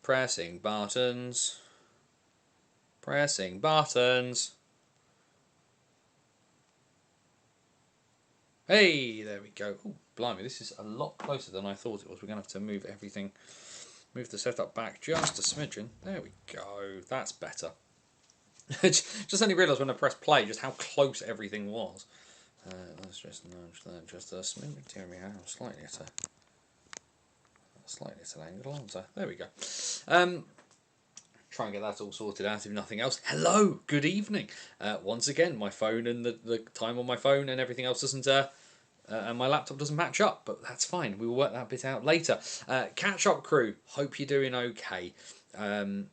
Pressing buttons. Pressing buttons. Hey, there we go. Oh, blimey, this is a lot closer than I thought it was. We're going to have to move everything, move the setup back just a smidgen. There we go. That's better. Just only realised when I pressed play just how close everything was. Let's just nudge that just a smidgen. Tear me out slightly at an angle. So there we go. Try and get that all sorted out if nothing else. Hello, good evening. Once again, my phone and the time on my phone and everything else doesn't, and my laptop doesn't match up, but that's fine. We will work that bit out later. Catch up crew, hope you're doing okay. Everything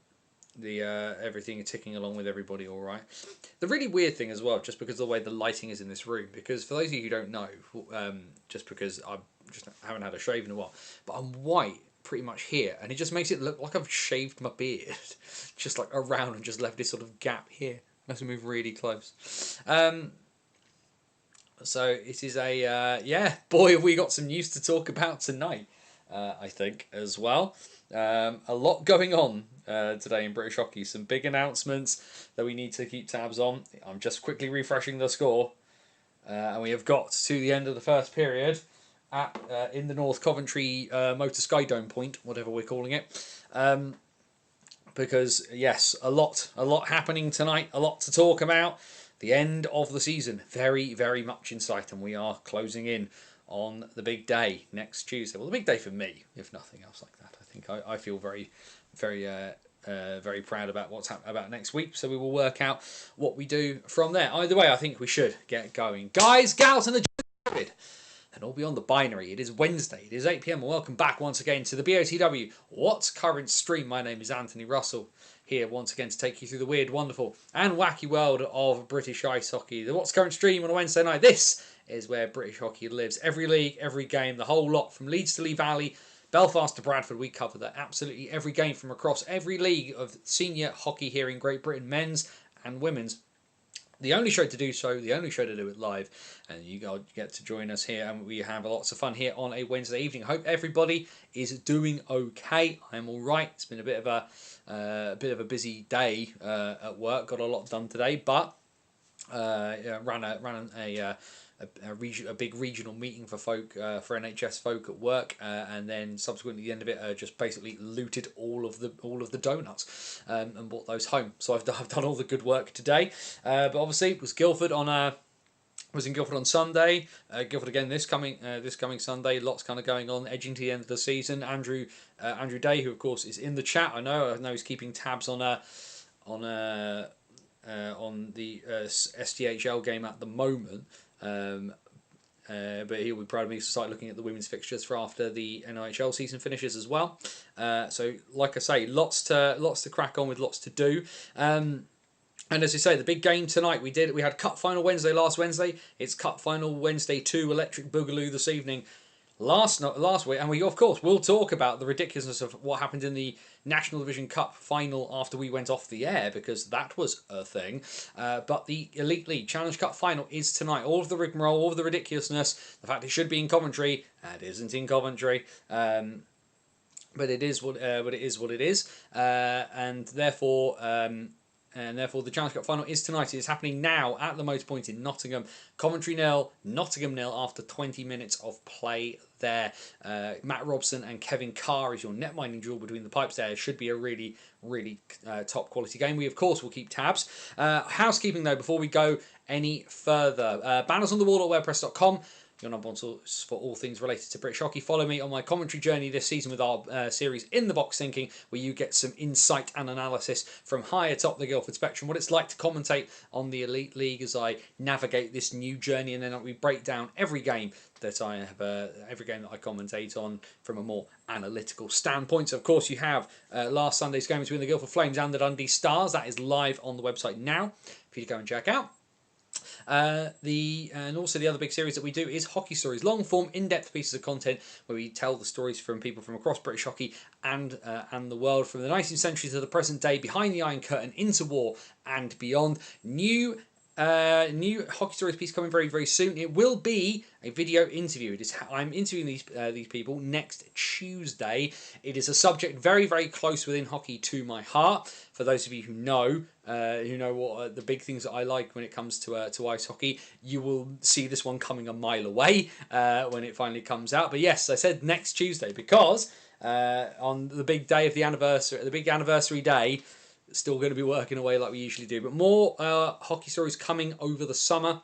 is ticking along with everybody all right. The really weird thing as well, just because of the way the lighting is in this room, because for those of you who don't know, just because I just haven't had a shave in a while, but I'm white pretty much here, and it just makes it look like I've shaved my beard just like around and just left this sort of gap here. Let's move really close. So it is yeah, boy, have we got some news to talk about tonight, I think, as well. A lot going on today in British hockey. Some big announcements that we need to keep tabs on. I'm just quickly refreshing the score, and we have got to the end of the first period at in the North Coventry Motor Sky Dome point, whatever we're calling it. Because yes, a lot happening tonight, a lot to talk about. The end of the season, very, very much in sight, and we are closing in on the big day next Tuesday. Well, the big day for me, if nothing else like that. I think I feel very, very, very proud about what's about next week. So we will work out what we do from there. Either way, I think we should get going, guys, gals, and the and all beyond the binary. It is Wednesday. It is 8 PM, and welcome back once again to the BOTW What's Current stream. My name is Anthony Russell, here once again to take you through the weird, wonderful, and wacky world of British ice hockey. The What's Current stream on a Wednesday night. This is where British hockey lives. Every league, every game, the whole lot, from Leeds to Lee Valley, Belfast to Bradford. We cover that absolutely every game from across every league of senior hockey here in Great Britain, men's and women's. The only show to do so, the only show to do it live, and you get to join us here, and we have lots of fun here on a Wednesday evening. Hope everybody is doing okay. I'm all right. It's been a bit of a busy day at work. Got a lot done today, but ran a big regional meeting for folk for NHS folk at work, and then subsequently at the end of it just basically looted all of the donuts and brought those home. So I've done all the good work today, but obviously it was Guildford on was in Guildford on Sunday. Guildford again this coming Sunday. Lots kind of going on, edging to the end of the season. Andrew Day, who of course is in the chat. I know he's keeping tabs on the SDHL game at the moment. But he'll be proud of me to start looking at the women's fixtures for after the NIHL season finishes as well. So, like I say, lots to crack on with, lots to do. And as you say, the big game tonight, we had Cup Final Wednesday last Wednesday. It's Cup Final Wednesday 2 Electric Boogaloo this evening. Last week, and we of course will talk about the ridiculousness of what happened in the National Division Cup final after we went off the air, because that was a thing. But the Elite League Challenge Cup final is tonight. All of the rigmarole, all of the ridiculousness, the fact it should be in Coventry, and it isn't in Coventry. But it is what it is, and therefore. The Challenge Cup final is tonight. It is happening now at the Motor Point in Nottingham. Coventry 0, Nottingham 0 after 20 minutes of play there. Matt Robson and Kevin Carr is your net mining duel between the pipes there. It should be a really, really top quality game. We, of course, will keep tabs. Housekeeping, though, before we go any further. Banners on the wall at wordpress.com. Your number one source for all things related to British hockey. Follow me on my commentary journey this season with our series In the Box Thinking, where you get some insight and analysis from high atop the Guildford spectrum, what it's like to commentate on the Elite League as I navigate this new journey, and then we break down every game that I have, every game that I commentate on from a more analytical standpoint. So of course, you have last Sunday's game between the Guildford Flames and the Dundee Stars. That is live on the website now for you to go and check out. And also the other big series that we do is Hockey Stories, long form, in-depth pieces of content where we tell the stories from people from across British hockey and the world, from the 19th century to the present day, behind the Iron Curtain, into war and beyond. New New Hockey Stories piece coming very, very soon. It will be a video interview. I'm interviewing these people next Tuesday. It is a subject very, very close within hockey to my heart. For those of you who know what the big things that I like when it comes to ice hockey, you will see this one coming a mile away when it finally comes out. But yes, I said next Tuesday because on the big day of the anniversary day. Still going to be working away like we usually do. But more hockey stories coming over the summer.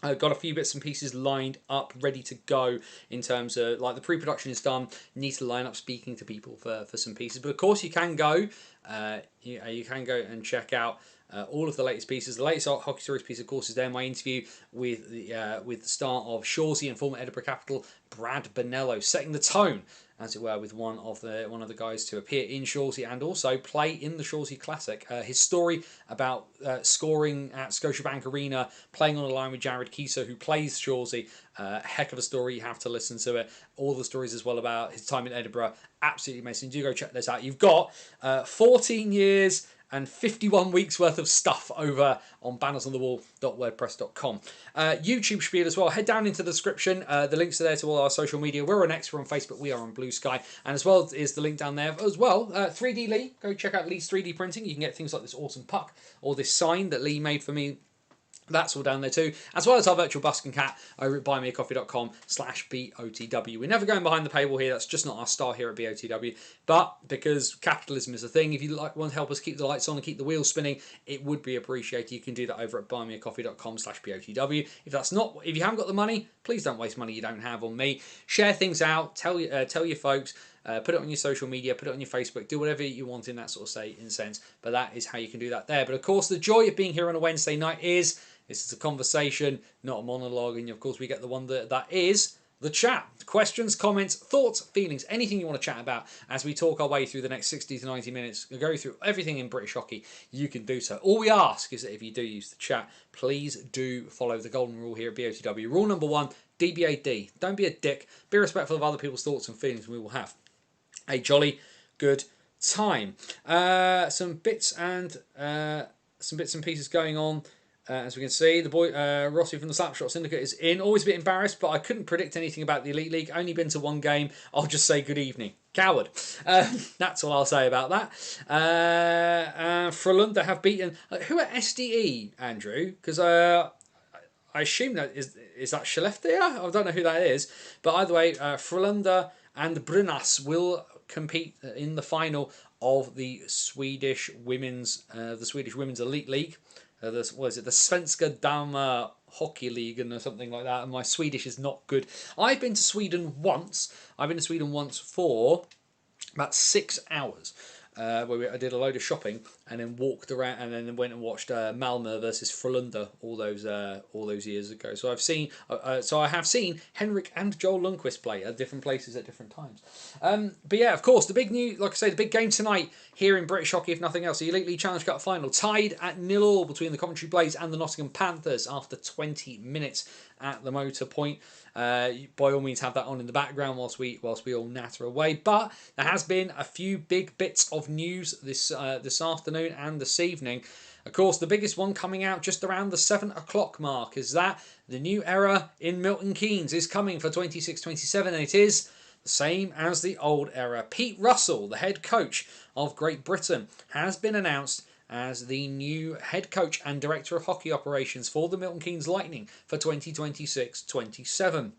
I've got a few bits and pieces lined up, ready to go in terms of, like, the pre-production is done. Need to line up speaking to people for some pieces. But of course you can go, you can go and check out all of the latest pieces. The latest Hockey Stories piece, of course, is there. My interview with the star of Shawsey and former Edinburgh Capital, Brad Bonello, setting the tone, as it were, with one of the guys to appear in Shawsey and also play in the Shawsey Classic. His story about scoring at Scotiabank Arena, playing on a line with Jared Kieser, who plays Shawsey. Heck of a story. You have to listen to it. All the stories as well about his time in Edinburgh. Absolutely amazing. Do go check this out. You've got 14 years and 51 weeks worth of stuff over on bannersonthewall.wordpress.com. YouTube spiel as well. Head down into the description. The links are there to all our social media. We're on X, we're on Facebook, we are on Blue Sky. And as well is the link down there as well. 3D Lee. Go check out Lee's 3D printing. You can get things like this awesome puck or this sign that Lee made for me. That's all down there too, as well as our virtual Buskin Cat over at buymeacoffee.com/BOTW. We're never going behind the paywall here. That's just not our style here at BOTW. But because capitalism is a thing, if you want to help us keep the lights on and keep the wheels spinning, it would be appreciated. You can do that over at buymeacoffee.com/BOTW. If you haven't got the money, please don't waste money you don't have on me. Share things out. Tell your folks. Put it on your social media, put it on your Facebook, do whatever you want in that sort of sense. But that is how you can do that there. But of course, the joy of being here on a Wednesday night is this is a conversation, not a monologue. And of course, we get the one that is the chat. Questions, comments, thoughts, feelings, anything you want to chat about as we talk our way through the next 60 to 90 minutes, go through everything in British hockey, you can do so. All we ask is that if you do use the chat, please do follow the golden rule here at BOTW. Rule number 1, DBAD. Don't be a dick. Be respectful of other people's thoughts and feelings, and we will have a jolly good time. Some bits and pieces going on. As we can see, the boy Rossi from the Slapshot Syndicate is in. Always a bit embarrassed, but I couldn't predict anything about the Elite League. Only been to one game. I'll just say good evening. Coward. That's all I'll say about that. Frölunda have beaten... who are SDE, Andrew? Because I assume that is that Skellefteå? I don't know who that is. But either way, Frölunda and Brynäs will compete in the final of the Swedish Women's Elite League. The Svenska Dama Hockey League or something like that. And my Swedish is not good. I've been to Sweden once. For about 6 hours. Where I did a load of shopping and then walked around and then went and watched Malmö versus Frölunda all those years ago. So I have seen Henrik and Joel Lundqvist play at different places at different times. But yeah, of course, the big news, like I say, the big game tonight here in British hockey, if nothing else, the Elite League Challenge Cup final tied at 0-0 between the Coventry Blades and the Nottingham Panthers after 20 minutes at the Motor Point. By all means, have that on in the background whilst we all natter away. But there has been a few big bits of news this afternoon and this evening. Of course, the biggest one coming out just around the 7 o'clock mark is that the new era in Milton Keynes is coming for 26-27, and it is the same as the old era. Pete Russell, the head coach of Great Britain, has been announced as the new head coach and director of hockey operations for the Milton Keynes Lightning for 2026-27.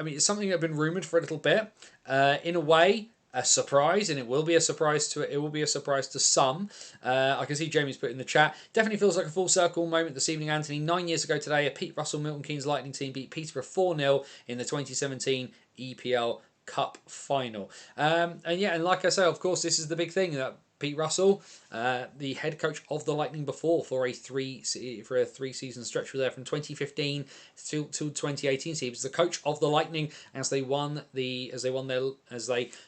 It's something that had been rumoured for a little bit. In a way, a surprise, and it will be a surprise to some. I can see Jamie's put in the chat. Definitely feels like a full circle moment this evening, Anthony. 9 years ago today, a Pete Russell Milton Keynes Lightning team beat Peterborough 4-0 in the 2017 EPL Cup final. And like I say, of course, this is the big thing that Pete Russell, the head coach of the Lightning before for a three-season stretch, was there from 2015 to 2018. So he was the coach of the Lightning as they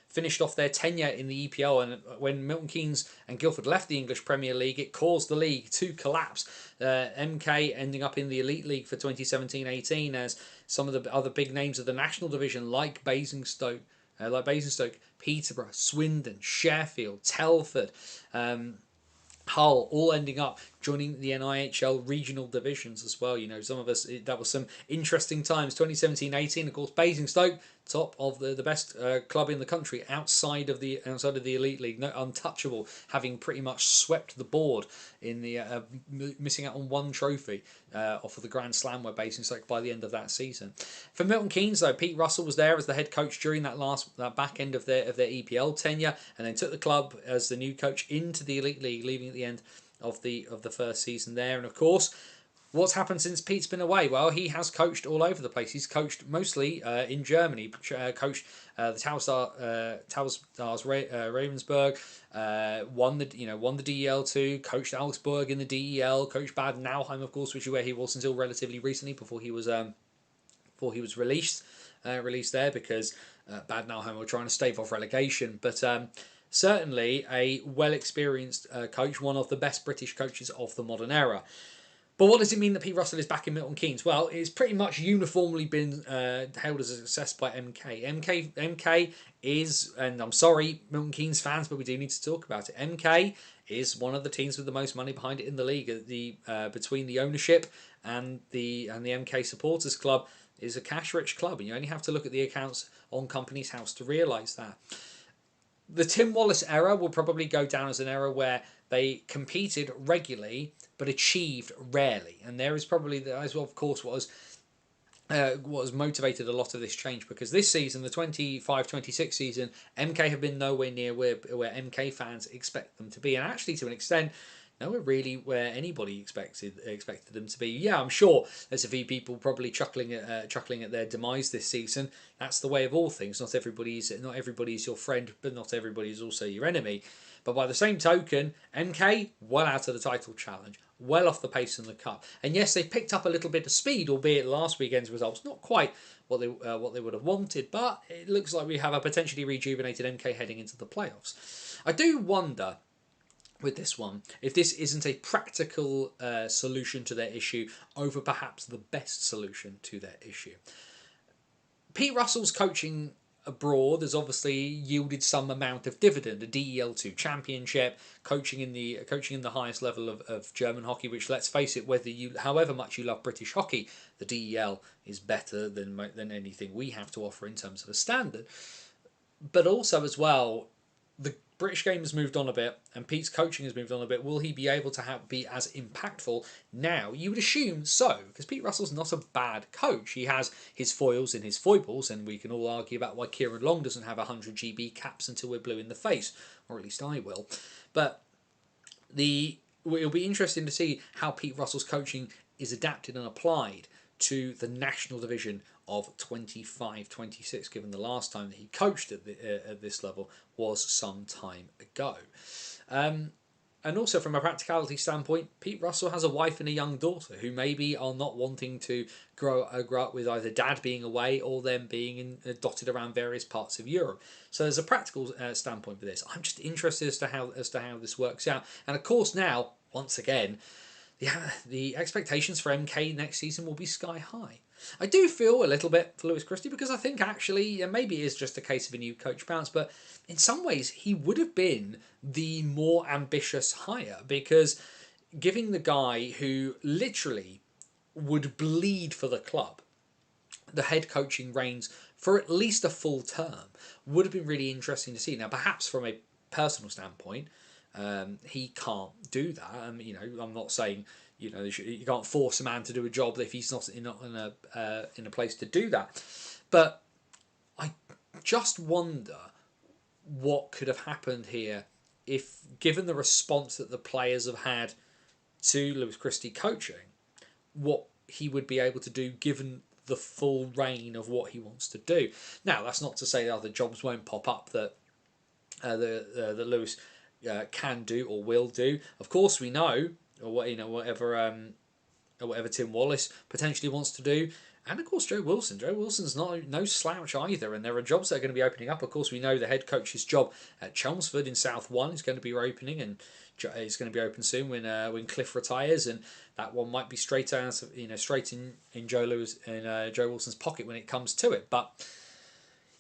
finished off their tenure in the EPL. And when Milton Keynes and Guildford left the English Premier League, it caused the league to collapse. MK ending up in the Elite League for 2017-18 as some of the other big names of the national division like Basingstoke, Peterborough, Swindon, Sheffield, Telford, Hull, all ending up joining the NIHL regional divisions as well. You know, some of us, that was some interesting times. 2017-18, of course, Basingstoke, top of the best club in the country outside of the elite league, no, untouchable, having pretty much swept the board in the missing out on one trophy off of the Grand Slam where Basingstoke by the end of that season. For Milton Keynes though, Pete Russell was there as the head coach during that back end of their EPL tenure, and then took the club as the new coach into the elite league, leaving at the end of the first season there. And of course, what's happened since Pete's been away? Well, he has coached all over the place. He's coached mostly in Germany. Coached the Tauberstars Ravensburg. Won the DEL2. Coached Augsburg in the DEL. Coached Bad Nauheim, of course, which is where he was until relatively recently before he was released there because Bad Nauheim were trying to stave off relegation. But certainly a well-experienced coach, one of the best British coaches of the modern era. But what does it mean that Pete Russell is back in Milton Keynes? Well, it's pretty much uniformly been hailed as a success by MK. MK is, and I'm sorry, Milton Keynes fans, but we do need to talk about it. MK is one of the teams with the most money behind it in the league. Between the ownership and the MK Supporters Club is a cash-rich club, and you only have to look at the accounts on Companies House to realise that. The Tim Wallace era will probably go down as an era where they competed regularly but achieved rarely, and there is probably as well, of course, what has motivated a lot of this change, because this season, the 25-26 season, MK have been nowhere near where MK fans expect them to be, and actually to an extent nowhere really where anybody expected them to be. Yeah, I'm sure there's a few people probably chuckling at their demise this season. That's the way of all things. Not everybody's your friend, but not everybody is also your enemy. But by the same token, MK well out of the title challenge, well off the pace in the cup. And yes, they picked up a little bit of speed, albeit last weekend's results not quite what they would have wanted. But it looks like we have a potentially rejuvenated MK heading into the playoffs. I do wonder with this one if this isn't a practical solution to their issue over perhaps the best solution to their issue. Pete Russell's coaching abroad has obviously yielded some amount of dividend. A DEL2 championship, coaching in the highest level of German hockey, which, let's face it, however much you love British hockey, the DEL is better than anything we have to offer in terms of a standard. But also as well, the British game has moved on a bit, and Pete's coaching has moved on a bit. Will he be able to be as impactful now? You would assume so, because Pete Russell's not a bad coach. He has his foils and his foibles, and we can all argue about why Kieran Long doesn't have 100 GB caps until we're blue in the face, or at least I will. But it'll be interesting to see how Pete Russell's coaching is adapted and applied to the national division of 25-26, given the last time that he coached at this level was some time ago. And also from a practicality standpoint, Pete Russell has a wife and a young daughter who maybe are not wanting to grow up with either dad being away or them being dotted around various parts of Europe. So there's a practical standpoint for this. I'm just interested as to how this works out. And of course now, once again, the expectations for MK next season will be sky high. I do feel a little bit for Lewis Christie, because I think actually, maybe it is just a case of a new coach bounce, but in some ways he would have been the more ambitious hire, because giving the guy who literally would bleed for the club the head coaching reins for at least a full term would have been really interesting to see. Now, perhaps from a personal standpoint, he can't do that. I'm not saying you can't force a man to do a job if he's not in a place to do that. But I just wonder what could have happened here if, given the response that the players have had to Lewis Christie coaching, what he would be able to do given the full reign of what he wants to do. Now, that's not to say that other jobs won't pop up that Lewis can do or will do. Of course, we know, or whatever Tim Wallace potentially wants to do, and of course Joe Wilson. Joe Wilson's no slouch either, and there are jobs that are going to be opening up. Of course, we know the head coach's job at Chelmsford in South One is going to be opening, and it's going to be open soon when Cliff retires, and that one might be straight in Joe Wilson's pocket when it comes to it. But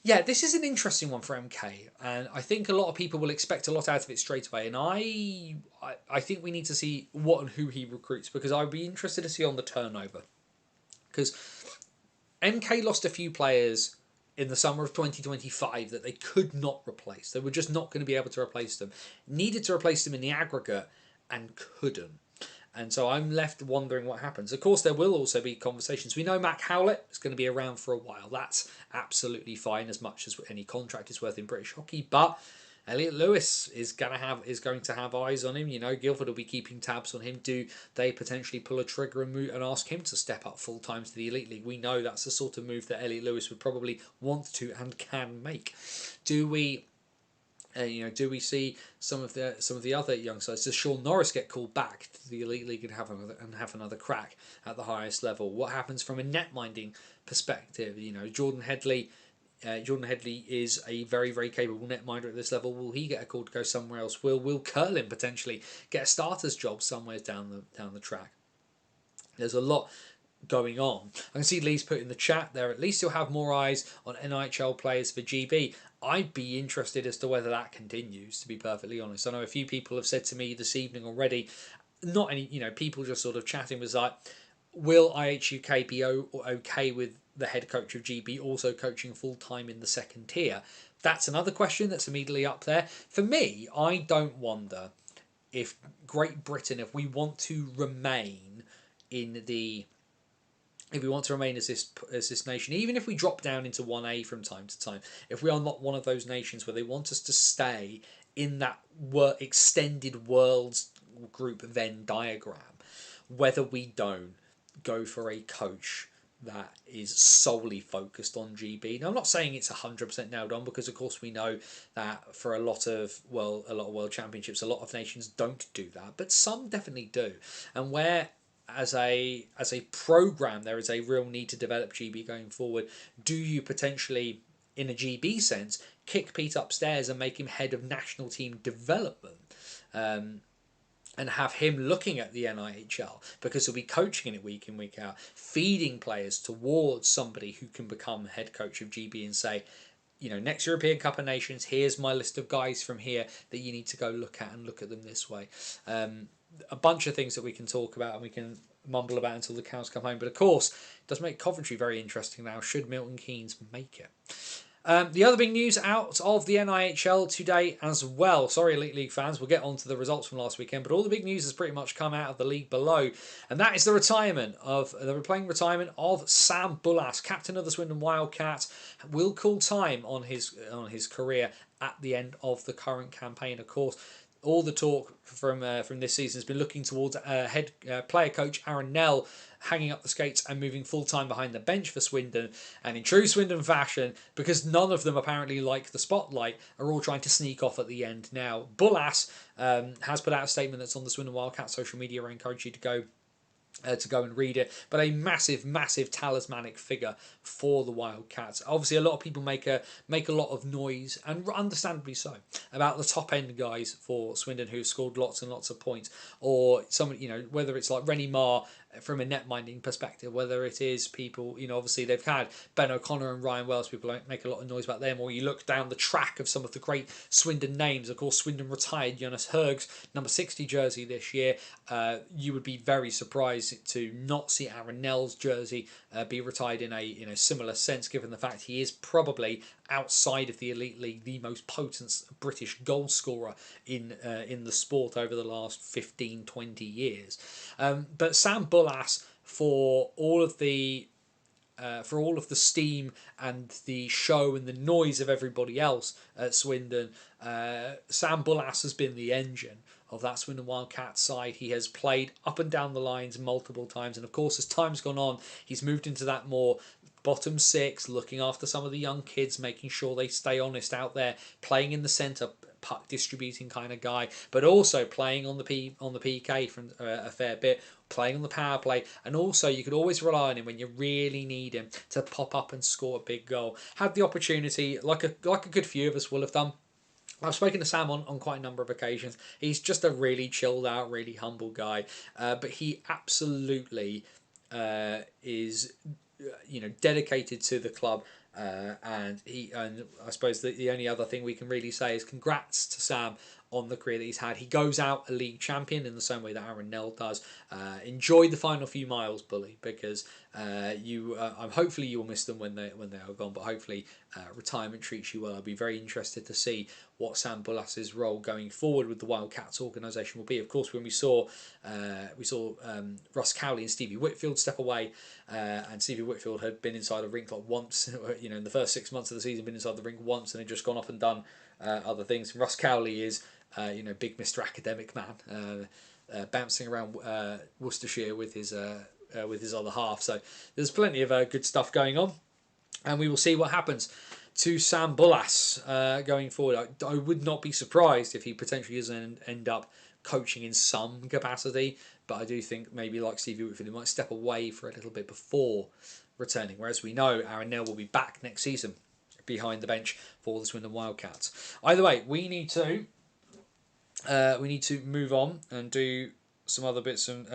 Yeah, this is an interesting one for MK, and I think a lot of people will expect a lot out of it straight away. And I think we need to see what and who he recruits, because I'd be interested to see on the turnover, because MK lost a few players in the summer of 2025 that they could not replace. They were just not going to be able to replace them. Needed to replace them in the aggregate and couldn't. And so I'm left wondering what happens. Of course, there will also be conversations. We know Mac Howlett is going to be around for a while. That's absolutely fine, as much as any contract is worth in British hockey. But Elliot Lewis is going to have eyes on him. You know, Guildford will be keeping tabs on him. Do they potentially pull a trigger and ask him to step up full time to the Elite League? We know that's the sort of move that Elliot Lewis would probably want to and can make. Do we? Do we see some of the other young sides? Does Sean Norris get called back to the Elite League and have another crack at the highest level? What happens from a net minding perspective? You know, Jordan Headley. Jordan Headley is a very, very capable netminder at this level. Will he get a call to go somewhere else? Will Curlin potentially get a starter's job somewhere down the track? There's a lot going on. I can see Lee's put in the chat there. At least you'll have more eyes on NIHL players for GB. I'd be interested as to whether that continues, to be perfectly honest. I know a few people have said to me this evening already, not any, people just sort of chatting, was like, will IHUK be okay with the head coach of GB also coaching full-time in the second tier? That's another question that's immediately up there. For me, I don't wonder if Great Britain, if we want to remain as this nation, even if we drop down into 1A from time to time, if we are not one of those nations where they want us to stay in that extended worlds group Venn diagram, whether we don't go for a coach that is solely focused on GB. Now, I'm not saying it's 100% nailed on, because of course we know that for a lot of world championships, a lot of nations don't do that, but some definitely do. And where as a program there is a real need to develop GB going forward, do you potentially, in a GB sense, kick Pete upstairs and make him head of national team development? And have him looking at the NIHL, because he'll be coaching in it week in, week out, feeding players towards somebody who can become head coach of GB and say, next European Cup of Nations, here's my list of guys from here that you need to go look at, and look at them this way. A bunch of things that we can talk about and we can mumble about until the cows come home. But of course, it does make Coventry very interesting now, should Milton Keynes make it. The other big news out of the NIHL today as well. Sorry, Elite League fans, we'll get on to the results from last weekend, but all the big news has pretty much come out of the league below, and that is the retirement of Sam Bullas, captain of the Swindon Wildcats. Will call time on his career at the end of the current campaign. Of course, all the talk from this season has been looking towards head player coach Aaron Nell hanging up the skates and moving full-time behind the bench for Swindon. And in true Swindon fashion, because none of them apparently like the spotlight, are all trying to sneak off at the end now. Bullas has put out a statement that's on the Swindon Wildcats social media. I encourage you to go and read it, but a massive talismanic figure for the Wildcats. Obviously, a lot of people make a lot of noise, and understandably so, about the top end guys for Swindon who have scored lots and lots of points, or somebody, whether it's like Rennie Marr from a net minding perspective, whether it is people, obviously they've had Ben O'Connor and Ryan Wells, people don't make a lot of noise about them, or you look down the track of some of the great Swindon names. Of course, Swindon retired Jonas Herg's number 60 jersey this year. You would be very surprised to not see Aaron Nell's jersey be retired in a similar sense, given the fact he is probably, outside of the Elite League, the most potent British goal scorer in the sport over the last 15-20 years. But Sam Bullas, for all of the steam and the show and the noise of everybody else at Swindon, Sam Bullas has been the engine of that Swindon Wildcats side. He has played up and down the lines multiple times, and of course, as time's gone on, he's moved into that more bottom six, looking after some of the young kids, making sure they stay honest out there, playing in the centre, puck distributing kind of guy, but also playing on the PK from a fair bit, playing on the power play, and also you could always rely on him when you really need him to pop up and score a big goal. Had the opportunity, like a good few of us will have done. I've spoken to Sam on quite a number of occasions. He's just a really chilled out, really humble guy, but he absolutely is dedicated to the club And I suppose the only other thing we can really say is congrats to Sam on the career that he's had. He goes out a league champion in the same way that Aaron Nell does. Enjoy the final few miles, Bully, because hopefully you will miss them when they are gone. But hopefully retirement treats you well. I'd be very interested to see what Sam Bullas's role going forward with the Wildcats organisation will be. Of course, when we saw Russ Cowley and Stevie Whitfield step away, and Stevie Whitfield had been inside the rink like once, in the first 6 months of the season, been inside the rink once, and had just gone off and done other things. And Russ Cowley is big Mr. Academic man, bouncing around Worcestershire with his other half. So there's plenty of good stuff going on, and we will see what happens to Sam Bullas going forward. I would not be surprised if he potentially doesn't end up coaching in some capacity, but I do think maybe like Stevie Whitfield, he might step away for a little bit before returning, whereas we know Aaron Nell will be back next season behind the bench for the Swindon Wildcats. Either way, we need to move on and do some other bits and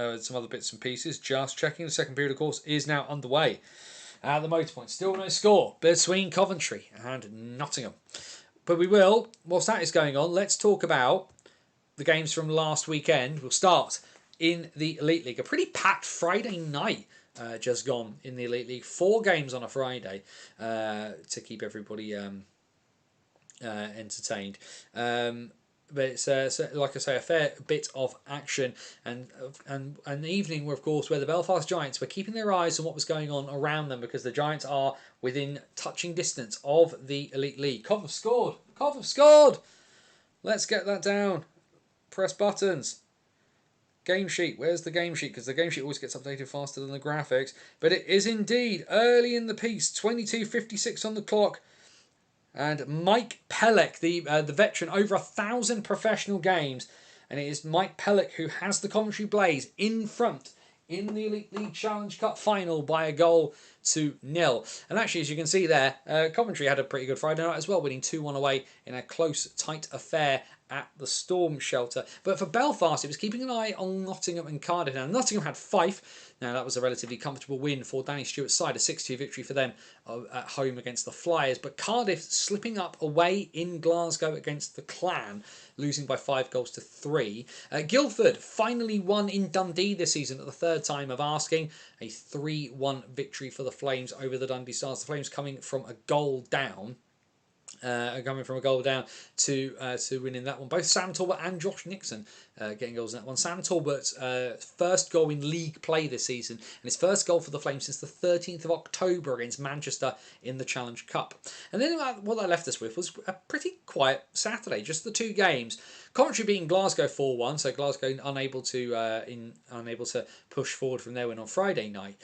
pieces. Just checking, the second period, of course, is now underway. At the Motorpoint, still no score between Coventry and Nottingham. But we will, whilst that is going on, let's talk about the games from last weekend. We'll start in the Elite League. A pretty packed Friday night just gone in the Elite League. 4 games on a Friday to keep everybody entertained. But it's like I say, a fair bit of action, and an evening where, of course, where the Belfast Giants were keeping their eyes on what was going on around them, because the Giants are within touching distance of the Elite League. Cov have scored. Cov have scored. Let's get that down. Press buttons. Game sheet. Where's the game sheet? Because the game sheet always gets updated faster than the graphics. But it is indeed early in the piece. 22:56 on the clock. And Mike Pellick, the veteran, over 1,000 professional games, and it is Mike Pellick who has the Coventry Blaze in front in the Elite League Challenge Cup final by a goal to nil. And actually, as you can see there, Coventry had a pretty good Friday night as well, winning 2-1 away in a close, tight affair at the Storm Shelter. But for Belfast, it was keeping an eye on Nottingham and Cardiff. Now, Nottingham had Fife. Now, that was a relatively comfortable win for Danny Stewart's side, a 6-2 victory for them at home against the Flyers. But Cardiff slipping up away in Glasgow against the Clan, losing by 5-3. Guildford finally won in Dundee this season at the third time of asking. A 3-1 victory for the Flames over the Dundee Stars. The Flames coming from a goal down. To winning that one. Both Sam Talbot and Josh Nixon getting goals in that one. Sam Talbot's first goal in league play this season, and his first goal for the Flames since the 13th of October against Manchester in the Challenge Cup. And then what that left us with was a pretty quiet Saturday, just the 2 games. Coventry beating Glasgow 4-1, so Glasgow unable to push forward from their win on Friday night.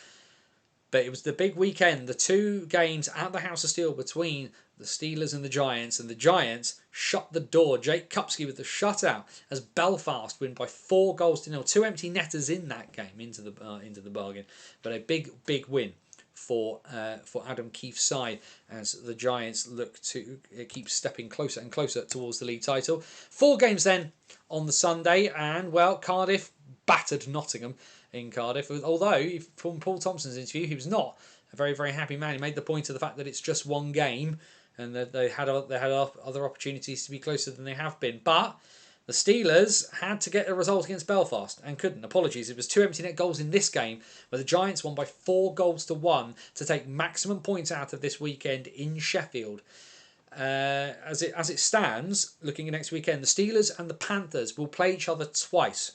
But it was the big weekend, the 2 games at the House of Steel between the Steelers and the Giants shut the door. Jake Kupski with the shutout as Belfast win by 4-0. 2 empty netters in that game into the bargain, but a big win for Adam Keefe's side as the Giants look to keep stepping closer and closer towards the league title. 4 games then on the Sunday, and well, Cardiff battered Nottingham in Cardiff. Although from Paul Thompson's interview, he was not a very, very happy man. He made the point of the fact that it's just 1 game and that they had other opportunities to be closer than they have been. But the Steelers had to get a result against Belfast and couldn't. Apologies, it was 2 empty net goals in this game where the Giants won by 4-1 to take maximum points out of this weekend in Sheffield. As it stands, looking at next weekend, the Steelers and the Panthers will play each other twice.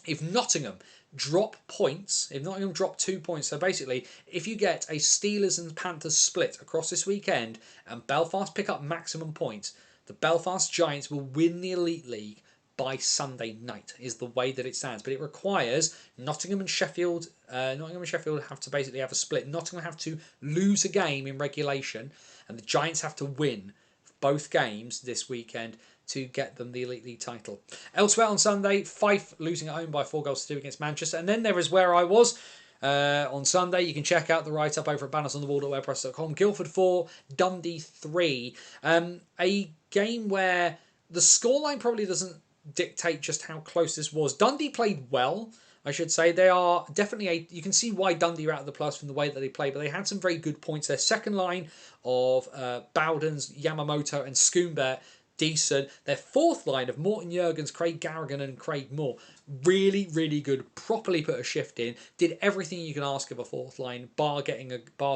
If Nottingham drop 2 points, so basically if you get a Steelers and Panthers split across this weekend and Belfast pick up maximum points, the Belfast Giants will win the Elite League by Sunday night, is the way that it stands. But it requires Nottingham and Sheffield have to basically have a split. Nottingham have to lose a game in regulation and the Giants have to win both games this weekend to get them the Elite League title. Elsewhere on Sunday, Fife losing at home by 4-2 against Manchester. And then there is where I was on Sunday. You can check out the write-up over at bannersonthewall.wordpress.com. Guildford 4, Dundee 3. A game where the scoreline probably doesn't dictate just how close this was. Dundee played well. I should say. They are definitely you can see why Dundee are out of the plus from the way that they play, but they had some very good points. Their second line of Bowdens, Yamamoto, and Schoonberg, decent. Their fourth line of Morton Jurgens, Craig Garrigan, and Craig Moore, really, really good. Properly put a shift in. Did everything you can ask of a fourth line, bar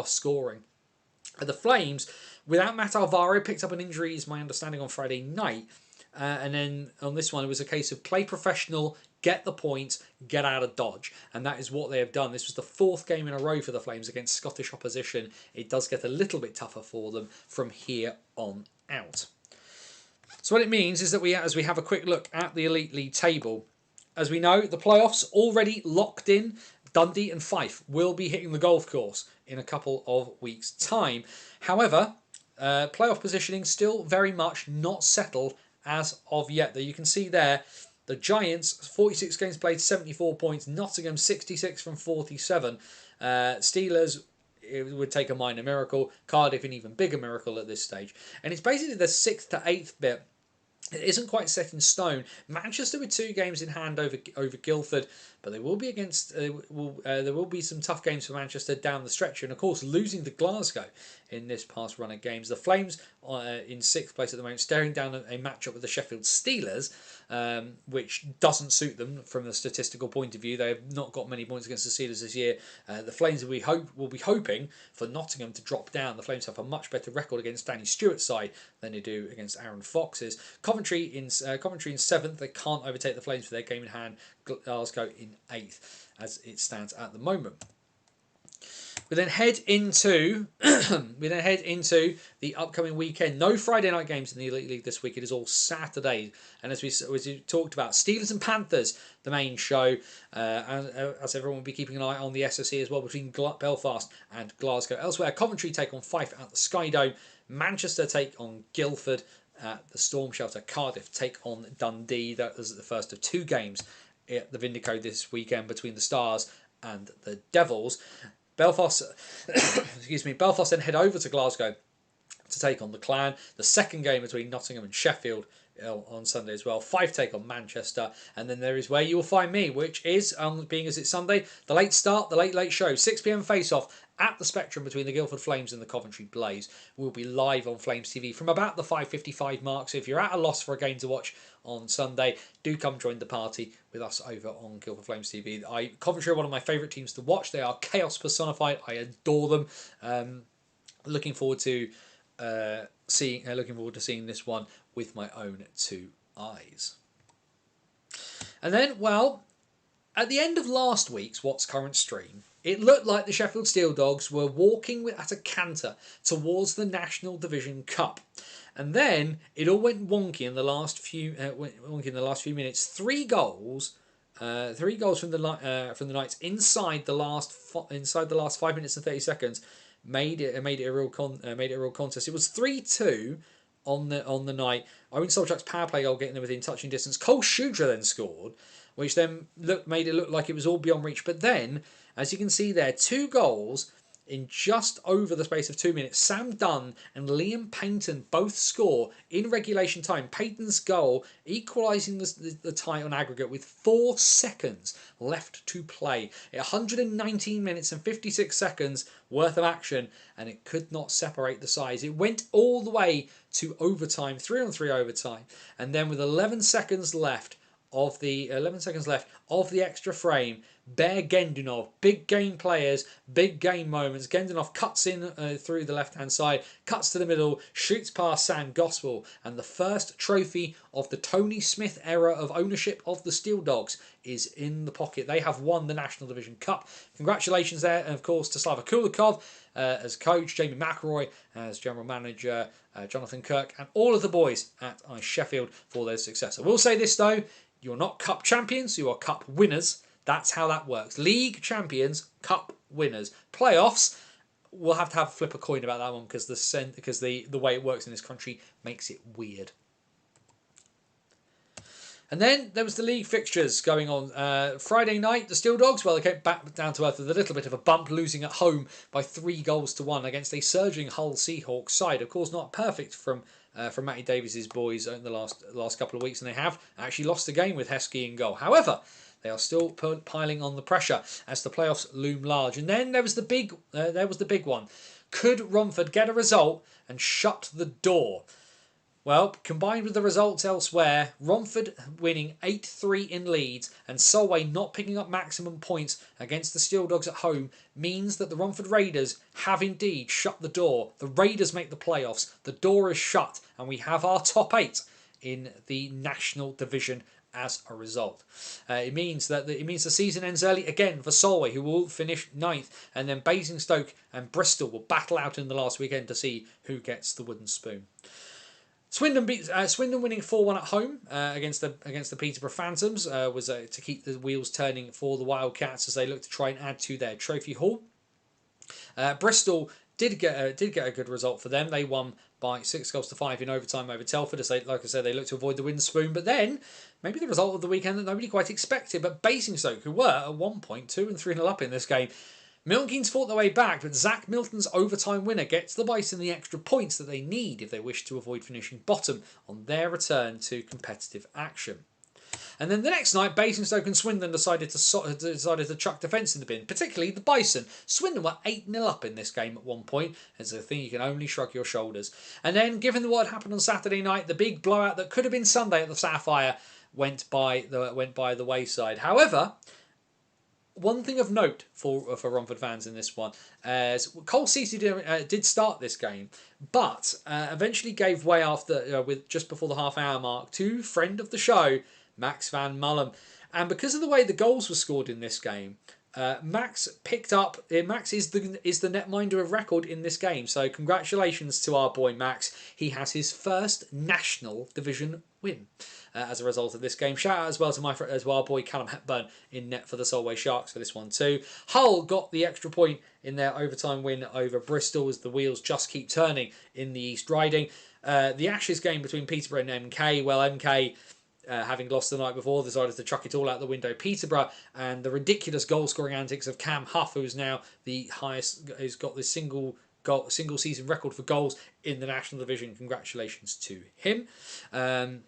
scoring. The Flames, without Matt Alvaro, picked up an injury, is my understanding, on Friday night. And then on this one, it was a case of play professional, get the points, get out of Dodge. And that is what they have done. This was the fourth game in a row for the Flames against Scottish opposition. It does get a little bit tougher for them from here on out. So what it means is that as we have a quick look at the Elite League table, as we know, the playoffs already locked in. Dundee and Fife will be hitting the golf course in a couple of weeks' time. However, playoff positioning still very much not settled as of yet. There you can see there, the Giants, 46 games played, 74 points. Nottingham, 66 from 47. Steelers, it would take a minor miracle. Cardiff, an even bigger miracle at this stage. And it's basically the 6th to 8th bit. It isn't quite set in stone. Manchester with 2 games in hand over Guildford, but they will be against. There will be some tough games for Manchester down the stretch, and of course losing to Glasgow in this past run of games. The Flames in 6th place at the moment, staring down a matchup with the Sheffield Steelers, which doesn't suit them from the statistical point of view. They have not got many points against the Steelers this year. The Flames will be hoping for Nottingham to drop down. The Flames have a much better record against Danny Stewart's side than they do against Aaron Fox's. Coventry in 7th. They can't overtake the Flames for their game in hand. Glasgow in 8th as it stands at the moment. We then head into the upcoming weekend. No Friday night games in the Elite League this week. It is all Saturdays. And as we talked about, Steelers and Panthers, the main show. As everyone will be keeping an eye on the SSE as well between Belfast and Glasgow. Elsewhere, Coventry take on Fife at the Sky Dome. Manchester take on Guildford at the Storm Shelter. Cardiff take on Dundee. That was the first of 2 games at the Vindico this weekend between the Stars and the Devils. Belfast then head over to Glasgow to take on the Clan. The second game between Nottingham and Sheffield on Sunday as well. Fife take on Manchester, and then there is where you will find me, which is, being as it's Sunday, the late start, the late show, 6 p.m. face-off at the Spectrum between the Guildford Flames and the Coventry Blaze. We'll be live on Flames TV from about the 5:55 mark, so if you're at a loss for a game to watch on Sunday, do come join the party with us over on Guildford Flames TV. Coventry are one of my favourite teams to watch. They are chaos personified. I adore them. Looking forward to seeing this one with my own 2 eyes. And then, well, at the end of last week's What's Current stream, it looked like the Sheffield Steel Dogs were walking at a canter towards the National Division Cup. And then it all went wonky in the last few minutes. 3 goals from the Knights inside the last 5 minutes and 30 seconds made it a real contest. It was 3-2 on the night. Owen Solchak's power play goal getting them within touching distance. Cole Shudra then scored, which then made it look like it was all beyond reach. But then, as you can see there, 2 goals in just over the space of 2 minutes. Sam Dunn and Liam Payton both score in regulation time. Payton's goal equalising the tie on aggregate with 4 seconds left to play. 119 minutes and 56 seconds worth of action, and it could not separate the sides. It went all the way to overtime, 3-on-3 overtime, and then with 11 seconds left of the extra frame, Bear Gendunov, big game players, big game moments. Gendunov cuts in through the left-hand side, cuts to the middle, shoots past Sam Gospel, and the first trophy of the Tony Smith era of ownership of the Steel Dogs is in the pocket. They have won the National Division Cup. Congratulations there, and of course to Slava Kulikov as coach, Jamie McElroy as general manager, Jonathan Kirk, and all of the boys at Ice Sheffield for their success. I will say this though, you're not cup champions, you are cup winners. That's how that works. League champions, cup winners. Playoffs, we'll have to flip a coin about that one because the way it works in this country makes it weird. And then there was the league fixtures going on. Friday night, the Steel Dogs, well, they came back down to earth with a little bit of a bump, losing at home by 3-1 against a surging Hull Seahawks side. Of course, not perfect from Matty Davies' boys in the last couple of weeks, and they have actually lost the game with Heskey in goal. However, they are still piling on the pressure as the playoffs loom large. And then there was the big one. Could Romford get a result and shut the door? Well, combined with the results elsewhere, Romford winning 8-3 in Leeds and Solway not picking up maximum points against the Steel Dogs at home means that the Romford Raiders have indeed shut the door. The Raiders make the playoffs, the door is shut, and we have our top 8 in the National Division as a result. It means the season ends early again for Solway, who will finish 9th, and then Basingstoke and Bristol will battle out in the last weekend to see who gets the wooden spoon. Swindon winning 4-1 at home against the Peterborough Phantoms was to keep the wheels turning for the Wildcats as they look to try and add to their trophy haul. Bristol did get a good result for them. They won by 6-5 in overtime over Telford. As like I said, they looked to avoid the wooden spoon. But then maybe the result of the weekend that nobody quite expected. But Basingstoke, who were at 1 point 2 and 3-0 up in this game. Milton Keynes fought their way back, but Zach Milton's overtime winner gets the Bison the extra points that they need if they wish to avoid finishing bottom on their return to competitive action. And then the next night, Basingstoke and Swindon decided to chuck defence in the bin, particularly the Bison. Swindon were 8-0 up in this game at one point. It's a thing you can only shrug your shoulders. And then, given what had happened on Saturday night, the big blowout that could have been Sunday at the Sapphire went by the wayside. However, one thing of note for Romford fans in this one, as Cole Ceci did start this game, but eventually gave way after with just before the half-hour mark to friend of the show, Max van Mullum. And because of the way the goals were scored in this game, Max picked up. Max is the netminder of record in this game. So congratulations to our boy Max. He has his first National Division win as a result of this game. Shout out as well to our boy Callum Hepburn in net for the Solway Sharks for this one too. Hull got the extra point in their overtime win over Bristol as the wheels just keep turning in the East Riding. The Ashes game between Peterborough and MK. Well, MK. Having lost the night before, decided to chuck it all out the window. Peterborough and the ridiculous goal-scoring antics of Cam Huff, who is now the highest, has got this single season record for goals in the National Division. Congratulations to him. And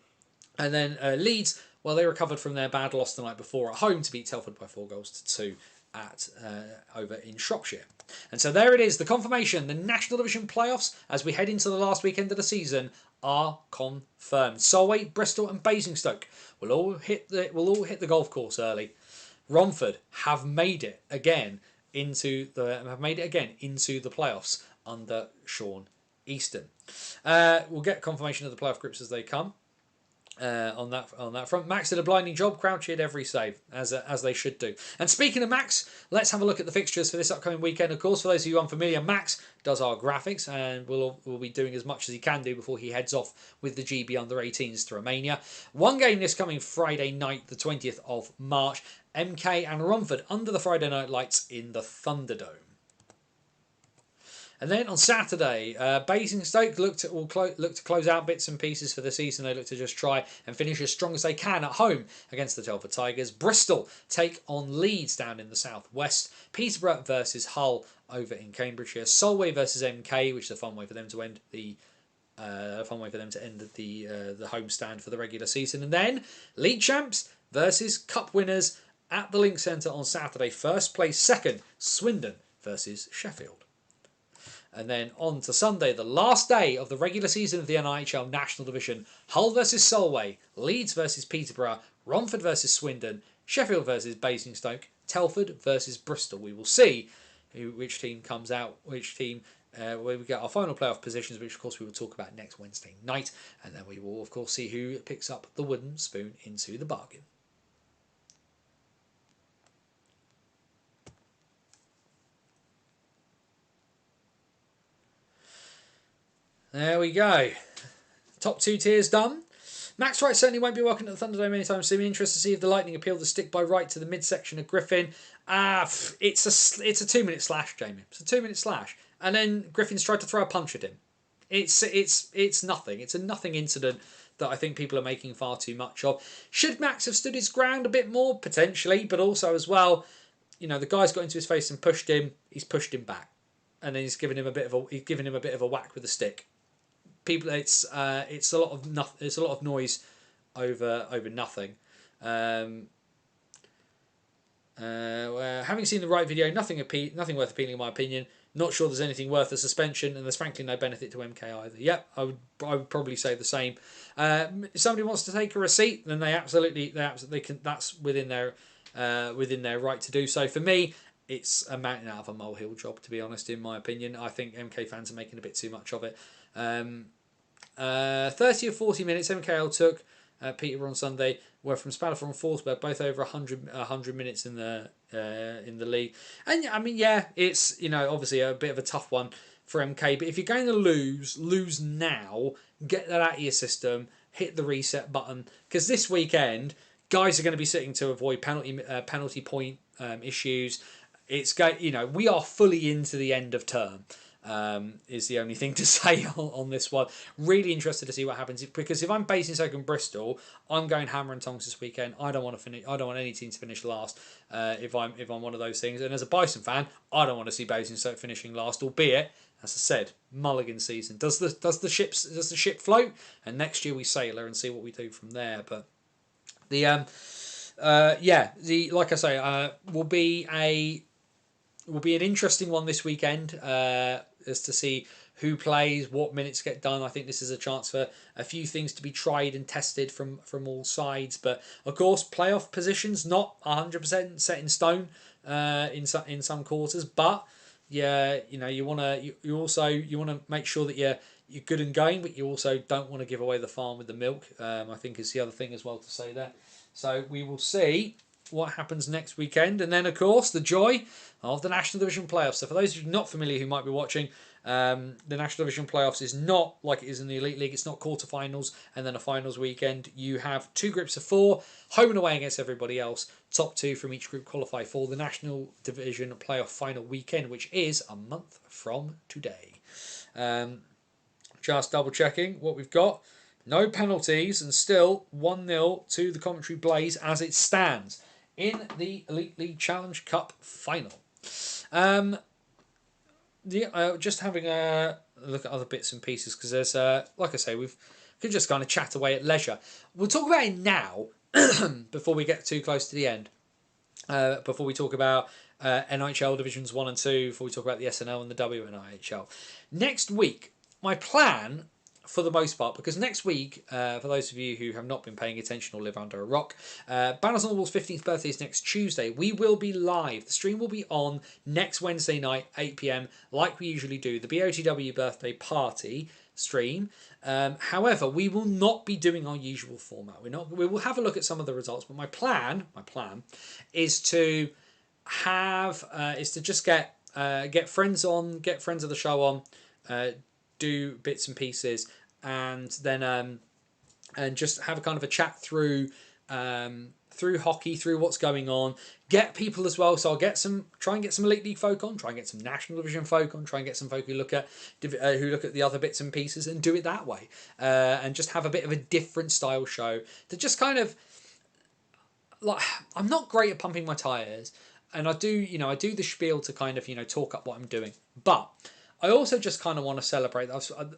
then Leeds, well, they recovered from their bad loss the night before at home to beat Telford by 4-2 at over in Shropshire. And so there it is, the confirmation, the National Division playoffs as we head into the last weekend of the season are confirmed. Solway, Bristol and Basingstoke will all hit the golf course early. Romford have made it again into the playoffs under Sean Easton. We'll get confirmation of the playoff groups as they come. On that front, Max did a blinding job. Crowd cheered every save as they should do. And speaking of Max, let's have a look at the fixtures for this upcoming weekend. Of course, for those of you unfamiliar, Max does our graphics and will be doing as much as he can do before he heads off with the GB under-18s to Romania. One game this coming Friday night, the 20th of March. MK and Romford under the Friday night lights in the Thunderdome. And then on Saturday, Basingstoke look to close out bits and pieces for the season. They look to just try and finish as strong as they can at home against the Telford Tigers. Bristol take on Leeds down in the southwest. Peterborough versus Hull over in Cambridgeshire. Solway versus MK, which is a fun way for them to end the home stand for the regular season. And then league champs versus cup winners at the Link Centre on Saturday. First place second, Swindon versus Sheffield. And then on to Sunday, the last day of the regular season of the NIHL National Division. Hull versus Solway, Leeds versus Peterborough, Romford versus Swindon, Sheffield versus Basingstoke, Telford versus Bristol. We will see which team comes out, where we get our final playoff positions, which of course we will talk about next Wednesday night. And then we will of course see who picks up the wooden spoon into the bargain. There we go. Top 2 tiers done. Max Wright certainly won't be welcome to the Thunderdome anytime soon. Interested to see if the Lightning appeal the stick by Wright to the midsection of Griffin. It's a 2-minute slash, Jamie. It's a 2-minute slash. And then Griffin's tried to throw a punch at him. It's nothing. It's a nothing incident that I think people are making far too much of. Should Max have stood his ground a bit more? Potentially. But also as well, the guy's got into his face and pushed him. He's pushed him back. And then he's given him a bit of a whack with a stick. People, it's a lot of noise over nothing. Having seen the right video, nothing worth appealing in my opinion. Not sure there's anything worth a suspension, and there's frankly no benefit to MK either. Yep, I would probably say the same. If somebody wants to take a receipt, then they absolutely can. That's within their right to do so. For me, it's a mountain out of a molehill job, to be honest. In my opinion, I think MK fans are making a bit too much of it. 30 or 40 minutes MKL took Peterborough on Sunday were from Spalafor and Forsberg, both over 100 minutes in the league. And I mean, yeah, it's obviously a bit of a tough one for MK. But if you're going to lose now. Get that out of your system. Hit the reset button, because this weekend guys are going to be sitting to avoid penalty point issues. We are fully into the end of term. Is the only thing to say on this one. Really interested to see what happens, because if I'm Basingstoke and Bristol, I'm going hammer and tongs this weekend. I don't want any team to finish last. If I'm one of those things, and as a Bison fan, I don't want to see Basingstoke finishing last. Albeit, as I said, mulligan season. Does the ship float? And next year we sail her and see what we do from there. But like I say, will be an interesting one this weekend as to see who plays, what minutes get done. I think this is a chance for a few things to be tried and tested from all sides. But of course, playoff positions not 100% set in stone in some quarters. But yeah, you want to make sure that you're good and going, but you also don't want to give away the farm with the milk. I think is the other thing as well to say there. So we will see what happens next weekend, and then of course the joy of the National Division playoffs. So for those of you not familiar who might be watching, the National Division playoffs is not like it is in the Elite League. It's not quarterfinals and then a finals weekend. You have 2 groups of 4, home and away against everybody else. Top 2 from each group qualify for the National Division playoff final weekend, which is a month from today. Just double checking what we've got. No penalties, and still 1-0 to the Coventry Blaze as it stands in the Elite League Challenge Cup final. Just having a look at other bits and pieces, because there's, like I say, we could just kind of chat away at leisure. We'll talk about it now before we get too close to the end. Before we talk about NHL Divisions 1 and 2, before we talk about the SNL and the WNIHL. Next week, my plan, for the most part, because next week, for those of you who have not been paying attention or live under a rock, Banners on the Wall's 15th birthday is next Tuesday. We will be live. The stream will be on next Wednesday night, 8 p.m, like we usually do, the BOTW birthday party stream. However, we will not be doing our usual format. We will have a look at some of the results, but my plan is to just get friends on, get friends of the show on, do bits and pieces, and then and just have a kind of a chat through hockey, through what's going on. Get people as well, so I'll try and get some Elite League folk on, try and get some National Division folk on, try and get some folk who look at the other bits and pieces, and do it that way, and just have a bit of a different style show to just kind of, like, I'm not great at pumping my tyres, and I do the spiel to kind of talk up what I'm doing, but I also just kind of want to celebrate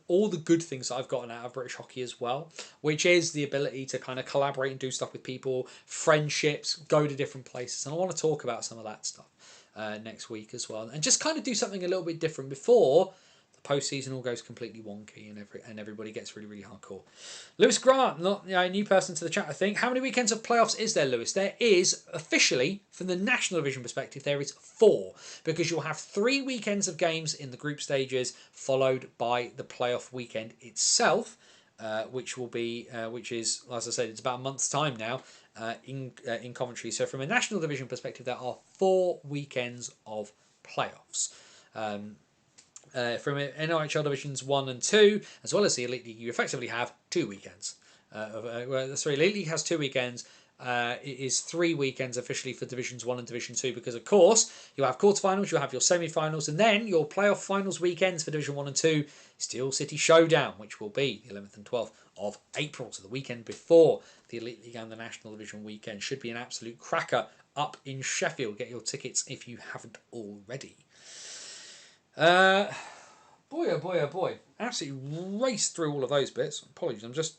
all the good things that I've gotten out of British hockey as well, which is the ability to kind of collaborate and do stuff with people, friendships, go to different places. And I want to talk about some of that stuff next week as well. And just kind of do something a little bit different before the postseason all goes completely wonky and everybody gets really, really hardcore. Lewis Grant, not a new person to the chat, I think. How many weekends of playoffs is there, Lewis? There is, officially, from the National Division perspective, there is 4, because you'll have 3 weekends of games in the group stages, followed by the playoff weekend itself, which is, as I said, it's about a month's time now in Coventry. So from a National Division perspective, there are 4 weekends of playoffs. From NIHL Divisions 1 and 2, as well as the Elite League, you effectively have 2 weekends. Elite League has 2 weekends. It is 3 weekends officially for Divisions 1 and Division 2, because, of course, you'll have quarterfinals, you'll have your semi-finals, and then your playoff finals weekends for Division 1 and 2, Steel City Showdown, which will be the 11th and 12th of April, so the weekend before the Elite League and the National Division weekend. Should be an absolute cracker up in Sheffield. Get your tickets if you haven't already. Boy, oh boy, oh boy. Absolutely raced through all of those bits. Apologies, I'm just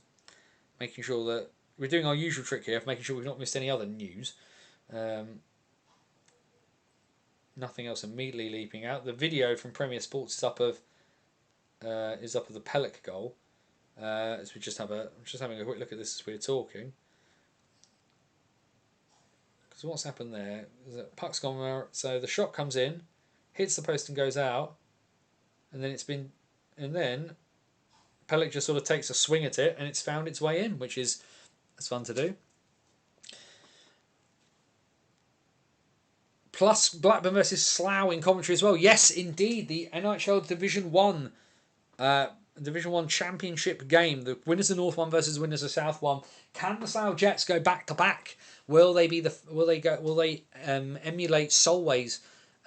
making sure that we're doing our usual trick here of making sure we've not missed any other news. Nothing else immediately leaping out. The video from Premier Sports is up of the Pellick goal. As we just having a quick look at this as we're talking. Because what's happened there is that puck's gone out. So the shot comes in, hits the post and goes out, and then Pellick just sort of takes a swing at it and it's found its way in, which is it's fun to do. Plus Blackburn versus Slough in Coventry as well. Yes, indeed, the NHL Division 1 Championship game. The winners of North 1 versus the winners of South 1. Can the Slough Jets go back to back? Will they emulate Solway's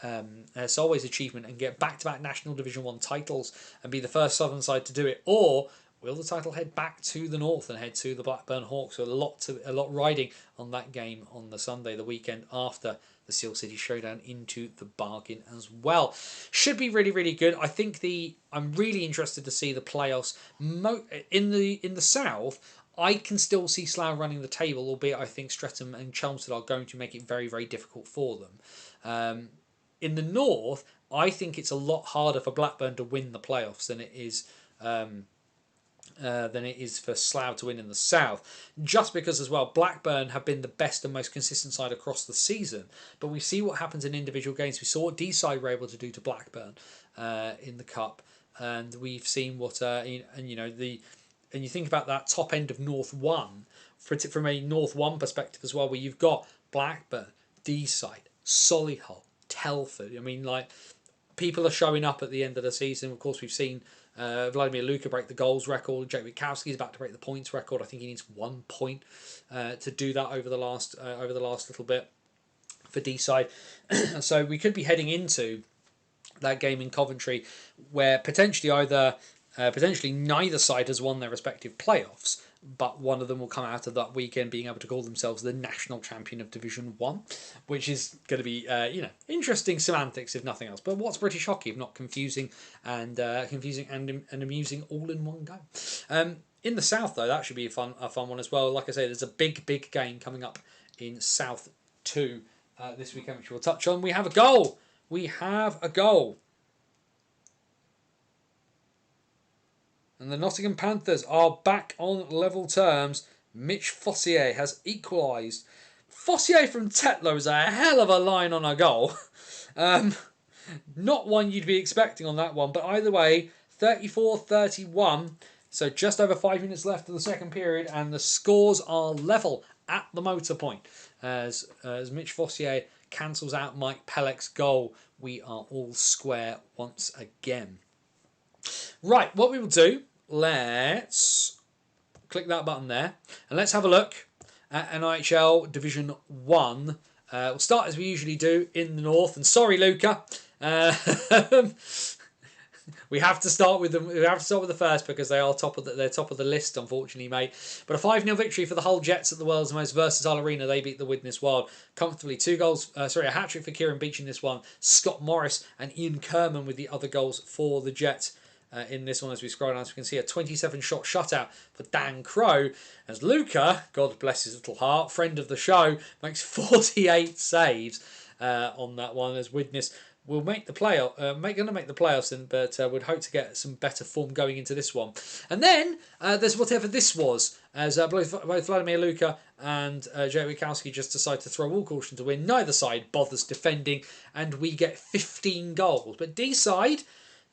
achievement and get back to back National Division 1 titles and be the first Southern side to do it, or will the title head back to the north and head to the Blackburn Hawks? So a lot riding on that game on the Sunday, the weekend after the Seal City Showdown into the bargain as well. Should be really, really good. I think I'm really interested to see the playoffs. In the south, I can still see Slough running the table, albeit I think Streatham and Chelmsford are going to make it very, very difficult for them. In the north, I think it's a lot harder for Blackburn to win the playoffs than it is for Slough to win in the south. Just because as well, Blackburn have been the best and most consistent side across the season. But we see what happens in individual games. We saw what D-side were able to do to Blackburn in the cup, and we've seen what and you think about that top end of North 1 from a North 1 perspective as well, where you've got Blackburn, D-side, Solihull, Telford. I mean, like, people are showing up at the end of the season. Of course, we've seen Vladimir Luka break the goals record. Jake Witkowski is about to break the points record. I think he needs 1 point to do that over the last little bit for D-side. So we could be heading into that game in Coventry where potentially neither side has won their respective playoffs, but one of them will come out of that weekend being able to call themselves the national champion of Division 1, which is going to be interesting semantics if nothing else. But what's British hockey if not confusing and amusing all in one go? In the south though, that should be a fun one as well. Like I say, there's a big game coming up in South 2 this weekend, which we'll touch on. We have a goal. And the Nottingham Panthers are back on level terms. Mitch Fossier has equalised. Fossier from Tetlow is a hell of a line on a goal. Not one you'd be expecting on that one. But either way, 34-31. So just over 5 minutes left of the second period. And the scores are level at the motor point. As Mitch Fossier cancels out Mike Pellick's goal. We are all square once again. Right, what we will do, let's click that button there and let's have a look at NHL Division 1. We'll start as we usually do in the north, and sorry Luca, we have to start with them. We have to start with the first because they're top of the list, unfortunately, mate. But a 5-0 victory for the Hull Jets at the world's most versatile arena. They beat the Widnes Wild comfortably. A hat-trick for Kieran Beach in this one. Scott Morris and Ian Kerman with the other goals for the Jets. In this one, as we scroll down, so we can see a 27-shot shutout for Dan Crow, as Luca, God bless his little heart, friend of the show, makes 48 saves on that one, as Widnes will make the playoff, going to make the playoffs, but would hope to get some better form going into this one. And then there's whatever this was, as both Vladimir Luka and Jay Witkowski just decide to throw all caution to win. Neither side bothers defending, and we get 15 goals. But D-side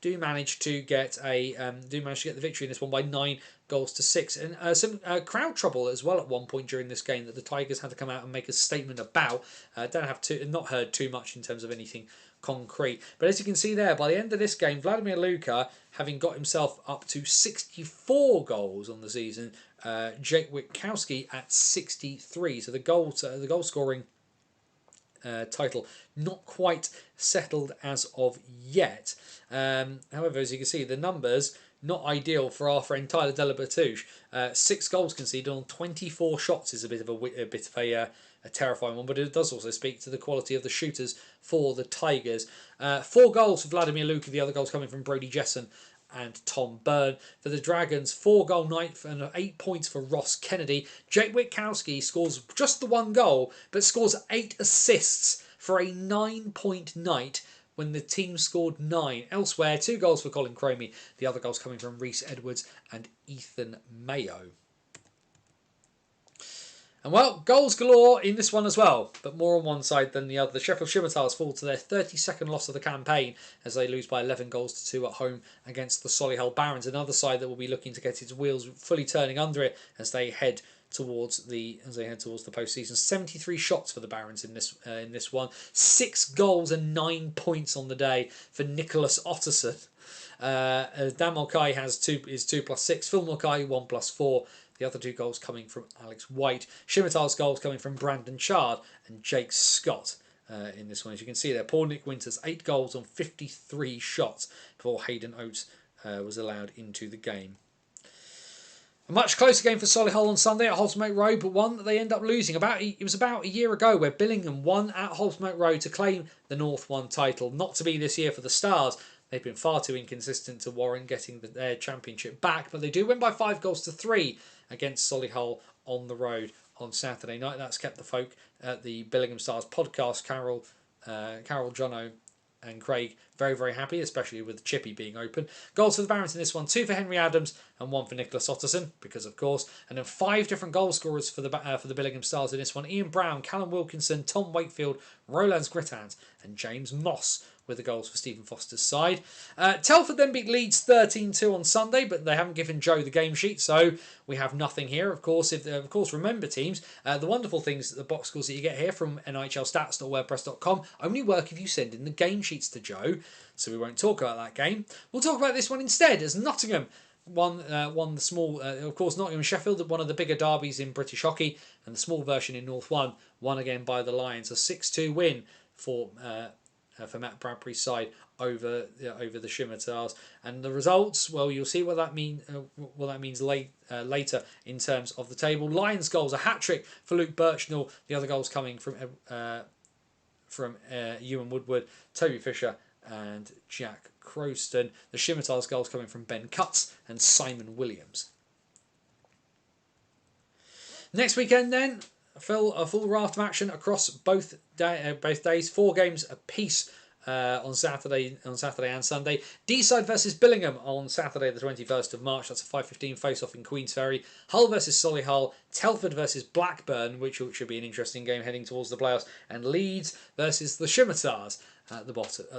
do manage to get the victory in this one by 9-6, and some crowd trouble as well at one point during this game that the Tigers had to come out and make a statement about. Not heard too much in terms of anything concrete, but as you can see there, by the end of this game, Vladimir Luka having got himself up to 64 goals on the season, Jake Witkowski at 63. So the goal scoring title not quite settled as of yet. However, as you can see, the numbers not ideal for our friend Tyler Delabertouche. 6 goals conceded on 24 shots is a bit of a terrifying one, but it does also speak to the quality of the shooters for the Tigers. 4 goals for Vladimir Luka, the other goals coming from Brody Jessen and Tom Byrne. For the Dragons, 4-goal night and 8 points for Ross Kennedy. Jake Witkowski scores just the 1 goal, but scores 8 assists for a 9-point night when the team scored 9. Elsewhere, 2 goals for Colin Cromie, the other goals coming from Reece Edwards and Ethan Mayo. And well, goals galore in this one as well, but more on one side than the other. The Sheffield Scimitars fall to their 32nd loss of the campaign as they lose by 11 goals to 2 at home against the Solihull Barons, another side that will be looking to get its wheels fully turning under it as they head towards the postseason. 73 shots for the Barons in this one. 6 goals and 9 points on the day for Nicholas Otterson. Dan Mulcahy is 2+6. Phil Mulcahy 1+4. The other 2 goals coming from Alex White. Scimitar's goals coming from Brandon Chard and Jake Scott in this one. As you can see there, poor Nick Winters, 8 goals on 53 shots before Hayden Oates was allowed into the game. A much closer game for Solihull on Sunday at Holsmote Road, but one that they end up losing. It was about a year ago where Billingham won at Holsmote Road to claim the North 1 title. Not to be this year for the Stars. They've been far too inconsistent to warrant getting their championship back, but they do win by 5 goals to 3 against Solihull on the road on Saturday night. That's kept the folk at the Billingham Stars podcast, Carol, Jono and Craig, very, very happy, especially with Chippy being open. Goals for the Barons in this one, 2 for Henry Adams and 1 for Nicholas Otterson, because of course. And then 5 different goal scorers for the Billingham Stars in this one. Ian Brown, Callum Wilkinson, Tom Wakefield, Roland Grittans and James Moss with the goals for Stephen Foster's side. Telford then beat Leeds 13-2 on Sunday, but they haven't given Joe the game sheet, so we have nothing here. Of course, remember teams, the wonderful things, the box scores that you get here from NHLstats.wordpress.com only work if you send in the game sheets to Joe, so we won't talk about that game. We'll talk about this one instead, as Nottingham won the small, of course, Nottingham and Sheffield, one of the bigger derbies in British hockey, and the small version in North 1, won again by the Lions, a 6-2 win for Matt Bradbury's side over the Scimitars. And the results, well, you'll see what that means later in terms of the table. Lions goals, a hat-trick for Luke Birchnell, the other goals coming from Ewan Woodward, Toby Fisher and Jack Croston. The Scimitars goals coming from Ben Cutts and Simon Williams. Next weekend then, a full raft of action across both days. 4 games apiece on Saturday and Sunday. Deeside versus Billingham on Saturday the 21st of March. That's a 5:15 face-off in Queensferry. Hull versus Solihull. Telford versus Blackburn, which should be an interesting game heading towards the playoffs. And Leeds versus the Scimitars at the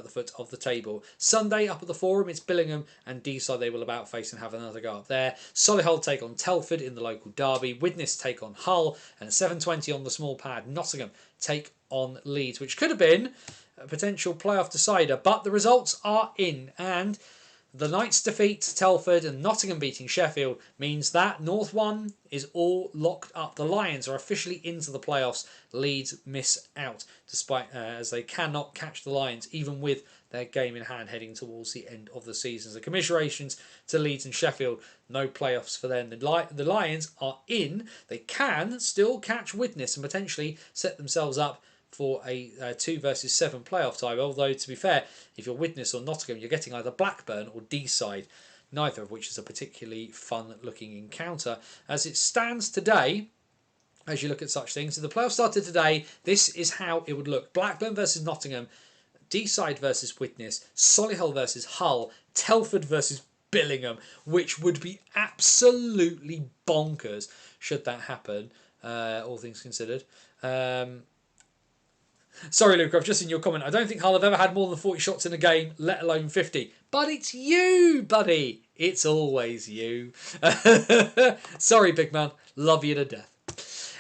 foot of the table. Sunday up at the Forum, it's Billingham and Deeside they will about face and have another go up there. Solihull take on Telford in the local derby. Widnes take on Hull, and at 7:20 on the small pad, Nottingham take on Leeds, which could have been a potential playoff decider, but the results are in, and the Knights' defeat to Telford and Nottingham beating Sheffield means that North 1 is all locked up. The Lions are officially into the playoffs. Leeds miss out, despite as they cannot catch the Lions, even with their game in hand heading towards the end of the season. So commiserations to Leeds and Sheffield. No playoffs for them. The Lions are in. They can still catch Widnes and potentially set themselves up for a 2 versus 7 playoff tie. Although, to be fair, if you're Widnes or Nottingham, you're getting either Blackburn or Deeside, neither of which is a particularly fun-looking encounter. As it stands today, as you look at such things, if the playoffs started today, this is how it would look. Blackburn versus Nottingham, Deeside versus Widnes, Solihull versus Hull, Telford versus Billingham, which would be absolutely bonkers should that happen, all things considered. Sorry, Luke, I've just seen your comment. I don't think Hull have ever had more than 40 shots in a game, let alone 50. But it's you, buddy. It's always you. Sorry, big man. Love you to death.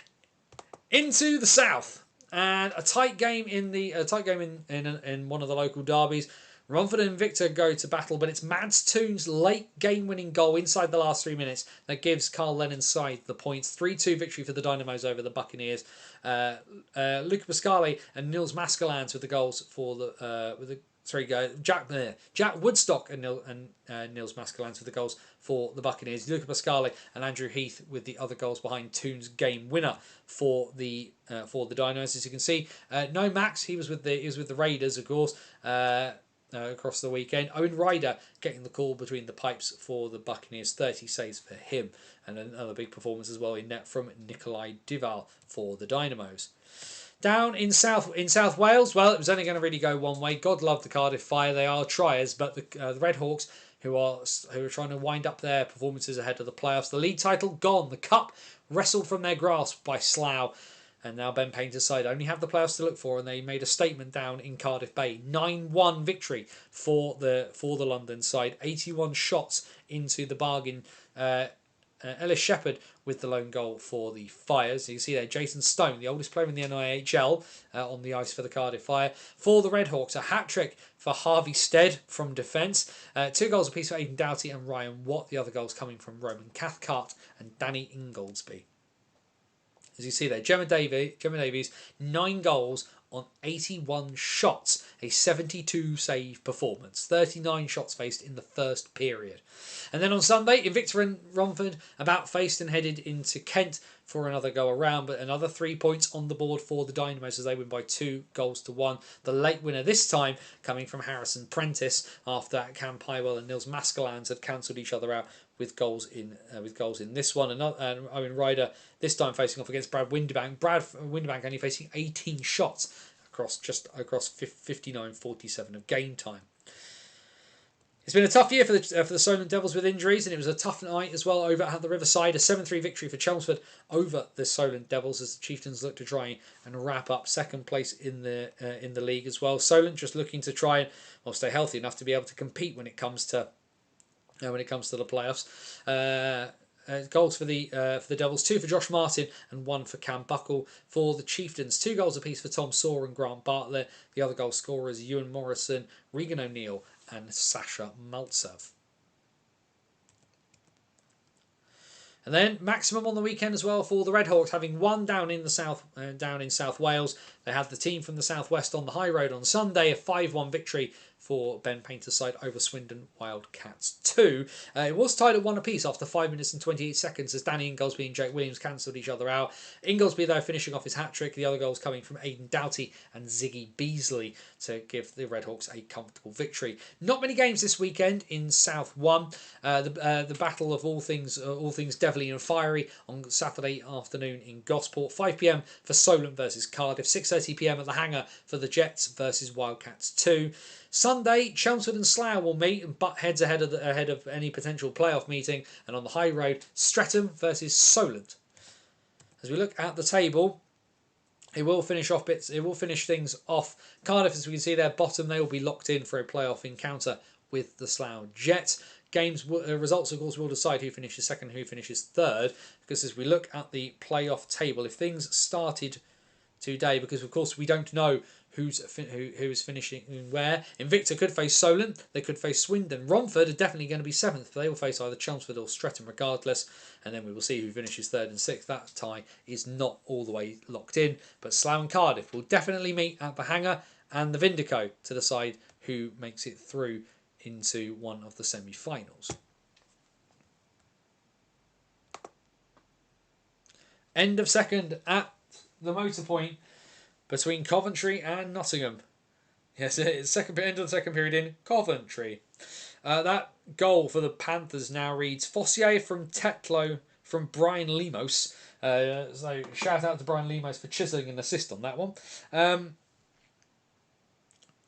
Into the south, and a tight game in one of the local derbies. Romford and Victor go to battle, but it's Mads Toon's late game-winning goal inside the last 3 minutes that gives Carl Lennon's side the points. 3-2 victory for the Dynamos over the Buccaneers. Luca Pascali and Nils Maskelans with the goals for the Jack Woodstock and Nils Maskelans with the goals for the Buccaneers. Luca Pascali and Andrew Heath with the other goals behind Toon's game winner for the Dinos. As you can see, no Max. He was with the Raiders, of course. Across the weekend. Owen Ryder getting the call between the pipes for the Buccaneers. 30 saves for him. And another big performance as well in net from Nikolai Dival for the Dynamos. Down in South Wales, well, it was only going to really go one way. God love the Cardiff Fire; they are triers, but the Red Hawks, who are trying to wind up their performances ahead of the playoffs. The league title gone. The cup wrestled from their grasp by Slough. And now Ben Painter's side only have the playoffs to look for, and they made a statement down in Cardiff Bay. 9-1 victory for the London side. 81 shots into the bargain. Ellis Shepherd with the lone goal for the Fires. You can see there Jason Stone, the oldest player in the NIHL, on the ice for the Cardiff Fire. For the Redhawks, a hat-trick for Harvey Stead from defence. 2 goals apiece for Aidan Doughty and Ryan Watt. The other goals coming from Roman Cathcart and Danny Ingoldsby. As you see there, Gemma Davies, 9 goals on 81 shots, a 72 save performance, 39 shots faced in the first period. And then on Sunday, Invicta and Romford about faced and headed into Kent for another go around, but another 3 points on the board for the Dynamos as they win by 2-1. The late winner this time coming from Harrison Prentice after Cam Pywell and Nils Maskelyne had cancelled each other out with goals in this one. And Owen Ryder this time facing off against Brad Windibank. Brad Windibank only facing 18 shots across 59-47 of game time. It's been a tough year for the Solent Devils with injuries, and it was a tough night as well over at the Riverside. A 7-3 victory for Chelmsford over the Solent Devils as the Chieftains look to try and wrap up second place in the league as well. Solent just looking to try and stay healthy enough to be able to compete when it comes to the playoffs. Goals for the Devils, 2 for Josh Martin and 1 for Cam Buckle. For the Chieftains, 2 goals apiece for Tom Saw and Grant Bartlett. The other goal scorers, Ewan Morrison, Regan O'Neill and Sasha Maltsev. And then maximum on the weekend as well for the Redhawks, having won down in South Wales. They had the team from the southwest on the high road on Sunday, a 5-1 victory for Ben Painter's side over Swindon Wildcats 2. It was tied at 1 apiece after 5 minutes and 28 seconds as Danny Ingoldsby and Jake Williams cancelled each other out. Ingoldsby, though, finishing off his hat-trick. The other goals coming from Aidan Doughty and Ziggy Beasley to give the Redhawks a comfortable victory. Not many games this weekend in South 1. The battle of all things devilly and fiery on Saturday afternoon in Gosport. 5 p.m. for Solent versus Cardiff. 6:30 p.m. at the Hangar for the Jets versus Wildcats 2. Sunday, Chelmsford and Slough will meet and butt heads ahead of any potential playoff meeting. And on the high road, Streatham versus Solent. As we look at the table, it will finish things off. Cardiff, as we can see there, bottom. They will be locked in for a playoff encounter with the Slough Jets. Results, of course, will decide who finishes second, who finishes third. Because as we look at the playoff table, if things started today, because of course we don't know who's finishing where. Invicta could face Solent, they could face Swindon. Romford are definitely going to be 7th, but they will face either Chelmsford or Streatham regardless, and then we will see who finishes 3rd and 6th. That tie is not all the way locked in, but Slough and Cardiff will definitely meet at the Hangar and the Vindico to decide who makes it through into one of the semi-finals. End of second at the Motor Point between Coventry and Nottingham. Yes, it's end of the second period in Coventry. That goal for the Panthers now reads Fossier from Tetlow from Brian Lemos. So shout out to Brian Lemos for chiselling an assist on that one.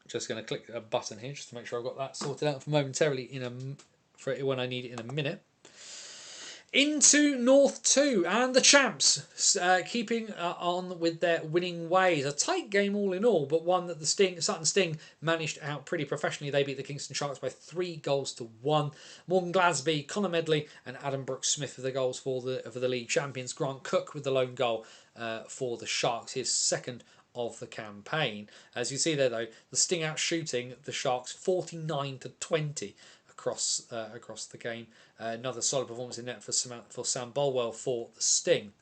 Just going to click a button here just to make sure I've got that sorted out for momentarily for when I need it in a minute. Into North 2 and the champs keeping on with their winning ways. A tight game all in all, but one that the Sutton Sting managed out pretty professionally. They beat the Kingston Sharks by 3-1. Morgan Glasby, Connor Medley and Adam Brooks-Smith with the goals for the league champions. Grant Cook with the lone goal for the Sharks, his second of the campaign. As you see there though, the Sting out shooting the Sharks 49-20 across the game. Another solid performance in net for Sam Bolwell for the Sting.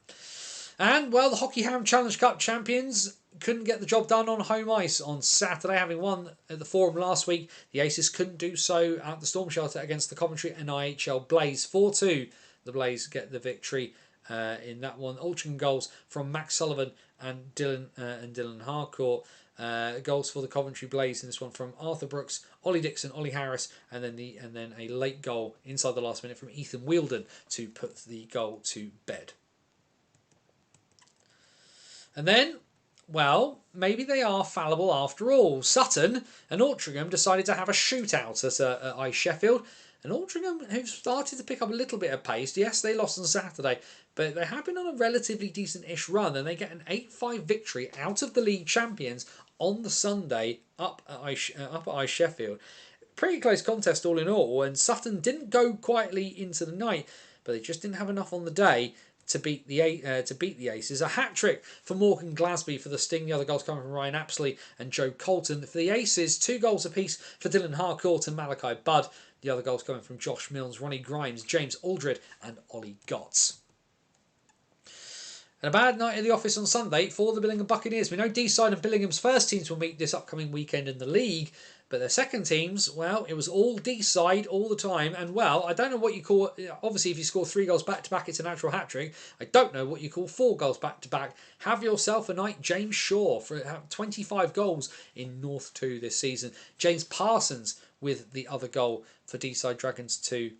And, well, the Hockey Ham Challenge Cup champions couldn't get the job done on home ice on Saturday, having won at the Forum last week. The Aces couldn't do so at the Storm Shelter against the Coventry NIHL Blaze. 4-2, the Blaze get the victory in that one. Altrincham goals from Max Sullivan and Dylan Harcourt. Goals for the Coventry Blaze in this one from Arthur Brooks, Ollie Dixon, Ollie Harris, and then a late goal inside the last minute from Ethan Wheeldon to put the goal to bed. And then Well, maybe they are fallible after all. Sutton and Altrincham decided to have a shootout at Ice Sheffield. And Altrincham, who've started to pick up a little bit of pace, yes, they lost on Saturday, but they have been on a relatively decent-ish run, and they get an 8-5 victory out of the league champions on the Sunday up at Ice Sheffield. Pretty close contest all in all, and Sutton didn't go quietly into the night, but they just didn't have enough on the day to beat the Aces. A hat trick for Morgan Glasby for the Sting. The other goals coming from Ryan Apsley and Joe Colton. For the Aces, 2 goals apiece for Dylan Harcourt and Malachi Budd. The other goals coming from Josh Mills, Ronnie Grimes, James Aldred and Ollie Gotts. And a bad night in the office on Sunday for the Billingham Buccaneers. We know Deeside and Billingham's first teams will meet this upcoming weekend in the league, but their second teams, well, it was all Deeside all the time. And, well, I don't know what you call... Obviously, if you score 3 goals back-to-back, it's a natural hat-trick. I don't know what you call 4 goals back-to-back. Have yourself a night. James Shaw for 25 goals in North 2 this season. James Parsons with the other goal for Deeside Dragons 2.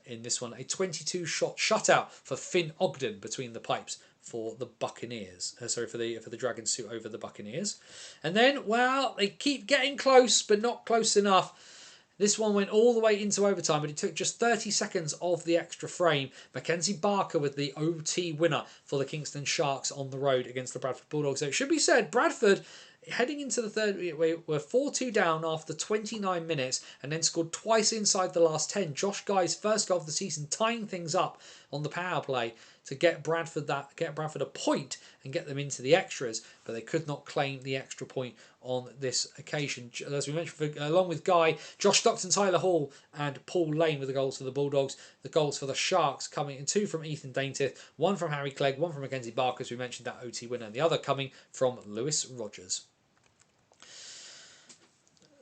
In this one, a 22-shot shutout for Finn Ogden between the pipes for the Buccaneers. For the Dragons suit over the Buccaneers. And then, well, they keep getting close, but not close enough. This one went all the way into overtime, but it took just 30 seconds of the extra frame. Mackenzie Barker with the OT winner for the Kingston Sharks on the road against the Bradford Bulldogs. So it should be said, Bradford, heading into the third, we were 4-2 down after 29 minutes and then scored twice inside the last 10. Josh Guy's first goal of the season, tying things up on the power play to get Bradford a point and get them into the extras, but they could not claim the extra point on this occasion. As we mentioned, along with Guy, Josh Stockton, Tyler Hall and Paul Lane with the goals for the Bulldogs. The goals for the Sharks coming in 2 from Ethan Daintith, 1 from Harry Clegg, 1 from Mackenzie Barker, as we mentioned, that OT winner, and the other coming from Lewis Rogers.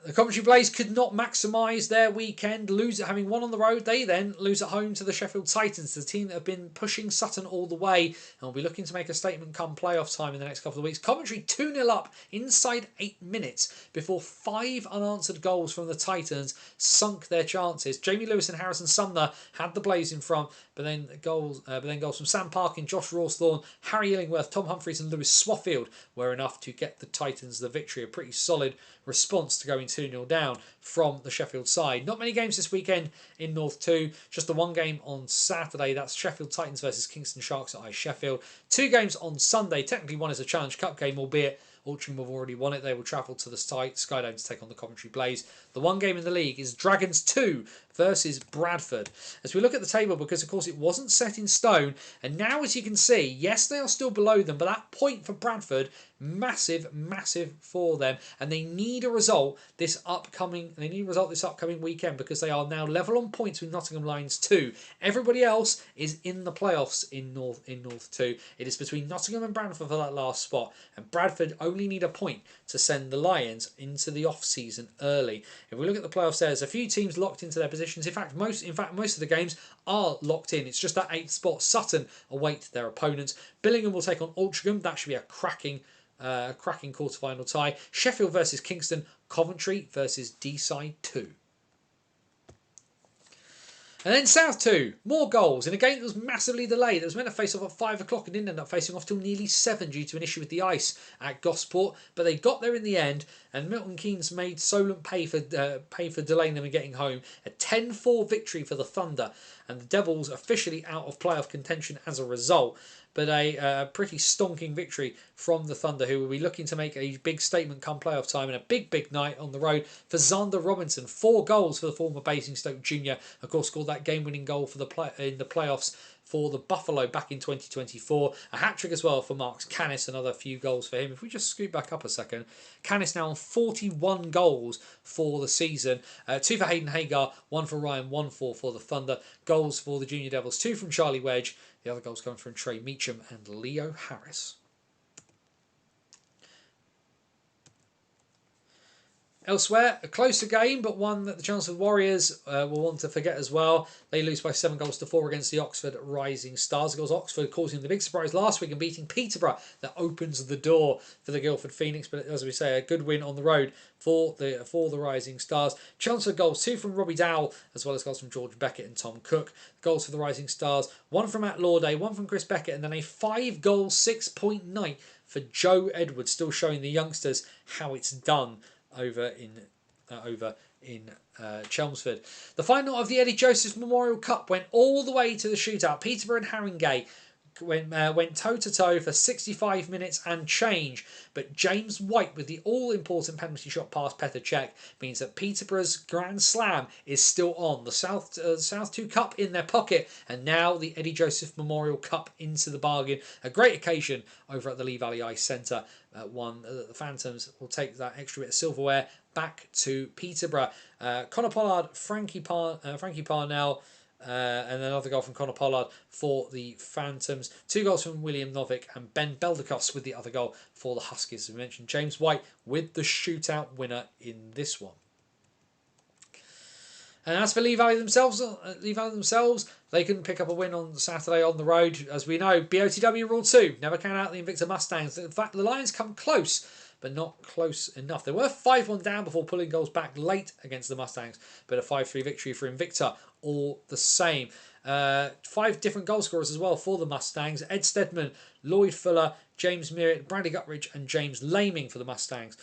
The Coventry Blaze could not maximise their weekend, having won on the road. They then lose at home to the Sheffield Titans, the team that have been pushing Sutton all the way and will be looking to make a statement come playoff time in the next couple of weeks. Coventry 2-0 up inside 8 minutes before 5 unanswered goals from the Titans sunk their chances. Jamie Lewis and Harrison Sumner had the Blaze in front, but then goals from Sam Parkin, Josh Rawsthorne, Harry Illingworth, Tom Humphreys and Lewis Swaffield were enough to get the Titans the victory. A pretty solid response to going 2-0 down from the Sheffield side. Not many games this weekend in North 2, just the one game on Saturday. That's Sheffield Titans versus Kingston Sharks at Ice Sheffield. 2 games on Sunday. Technically one is a Challenge Cup game, albeit Altrincham have already won it. They will travel to the Skydome to take on the Coventry Blaze. The one game in the league is Dragons 2 versus Bradford. As we look at the table, because of course it wasn't set in stone, and now as you can see, yes, they are still below them, but that point for Bradford, massive for them, and they need a result this upcoming weekend, because they are now level on points with Nottingham Lions 2. Everybody else is in the playoffs in North 2. It is between Nottingham and Bradford for that last spot, and Bradford only need a point to send the Lions into the off season early. If we look at the playoffs, there's a few teams locked into their positions. In fact, most of the games are locked in. It's just that 8th spot. Sutton await their opponents. Billingham will take on Altrincham. That should be a cracking quarter-final tie. Sheffield versus Kingston. Coventry versus Deeside 2. And then South 2, more goals in a game that was massively delayed. It was meant to face off at 5 o'clock and didn't end up facing off till nearly 7 due to an issue with the ice at Gosport. But they got there in the end, and Milton Keynes made Solent pay for delaying them and getting home. A 10-4 victory for the Thunder, and the Devils officially out of playoff contention as a result. But a pretty stonking victory from the Thunder, who will be looking to make a big statement come playoff time, and a big night on the road for Xander Robinson. 4 goals for the former Basingstoke junior. Of course, scored that game-winning goal for in the playoffs for the Buffalo back in 2024. A hat-trick as well for Marks Canis, another few goals for him. If we just scoot back up a second, Canis now on 41 goals for the season. 2 for Hayden Hagar, 1 for Ryan, 1 for the Thunder. Goals for the Junior Devils, 2 from Charlie Wedge. The other goals coming from Trey Meacham and Leo Harris. Elsewhere, a closer game, but one that the Chelmsford Warriors will want to forget as well. They lose by 7 goals to 4 against the Oxford Rising Stars. Of course, Oxford causing the big surprise last week and beating Peterborough. That opens the door for the Guildford Phoenix. But as we say, a good win on the road for the Rising Stars. Chelmsford goals, 2 from Robbie Dowell, as well as goals from George Beckett and Tom Cook. Goals for the Rising Stars, 1 from Matt Lauday, 1 from Chris Beckett, and then a 5-goal, 6-point night for Joe Edwards, still showing the youngsters how it's done over in Chelmsford. The final of the Eddie Josephs Memorial Cup went all the way to the shootout. Peterborough and Haringey went toe-to-toe for 65 minutes and change, but James White with the all-important penalty shot past Petr Cech means that Peterborough's Grand Slam is still on. The South 2 Cup in their pocket, and now the Eddie Joseph Memorial Cup into the bargain. A great occasion over at the Lee Valley Ice Centre. The Phantoms will take that extra bit of silverware back to Peterborough. Connor Pollard, Frankie Parnell, and another goal from Connor Pollard for the Phantoms. 2 goals from William Novick and Ben Beldakos with the other goal for the Huskies. As we mentioned, James White with the shootout winner in this one. And as for Lee Valley themselves, they couldn't pick up a win on Saturday on the road. As we know, BOTW Rule 2, never count out the Invicta Mustangs. In fact, the Lions come close, but not close enough. They were 5-1 down before pulling goals back late against the Mustangs, but a 5-3 victory for Invicta all the same. 5 different goal scorers as well for the Mustangs. Ed Stedman, Lloyd Fuller, James Merritt, Bradley Guttridge and James Laming for the Mustangs.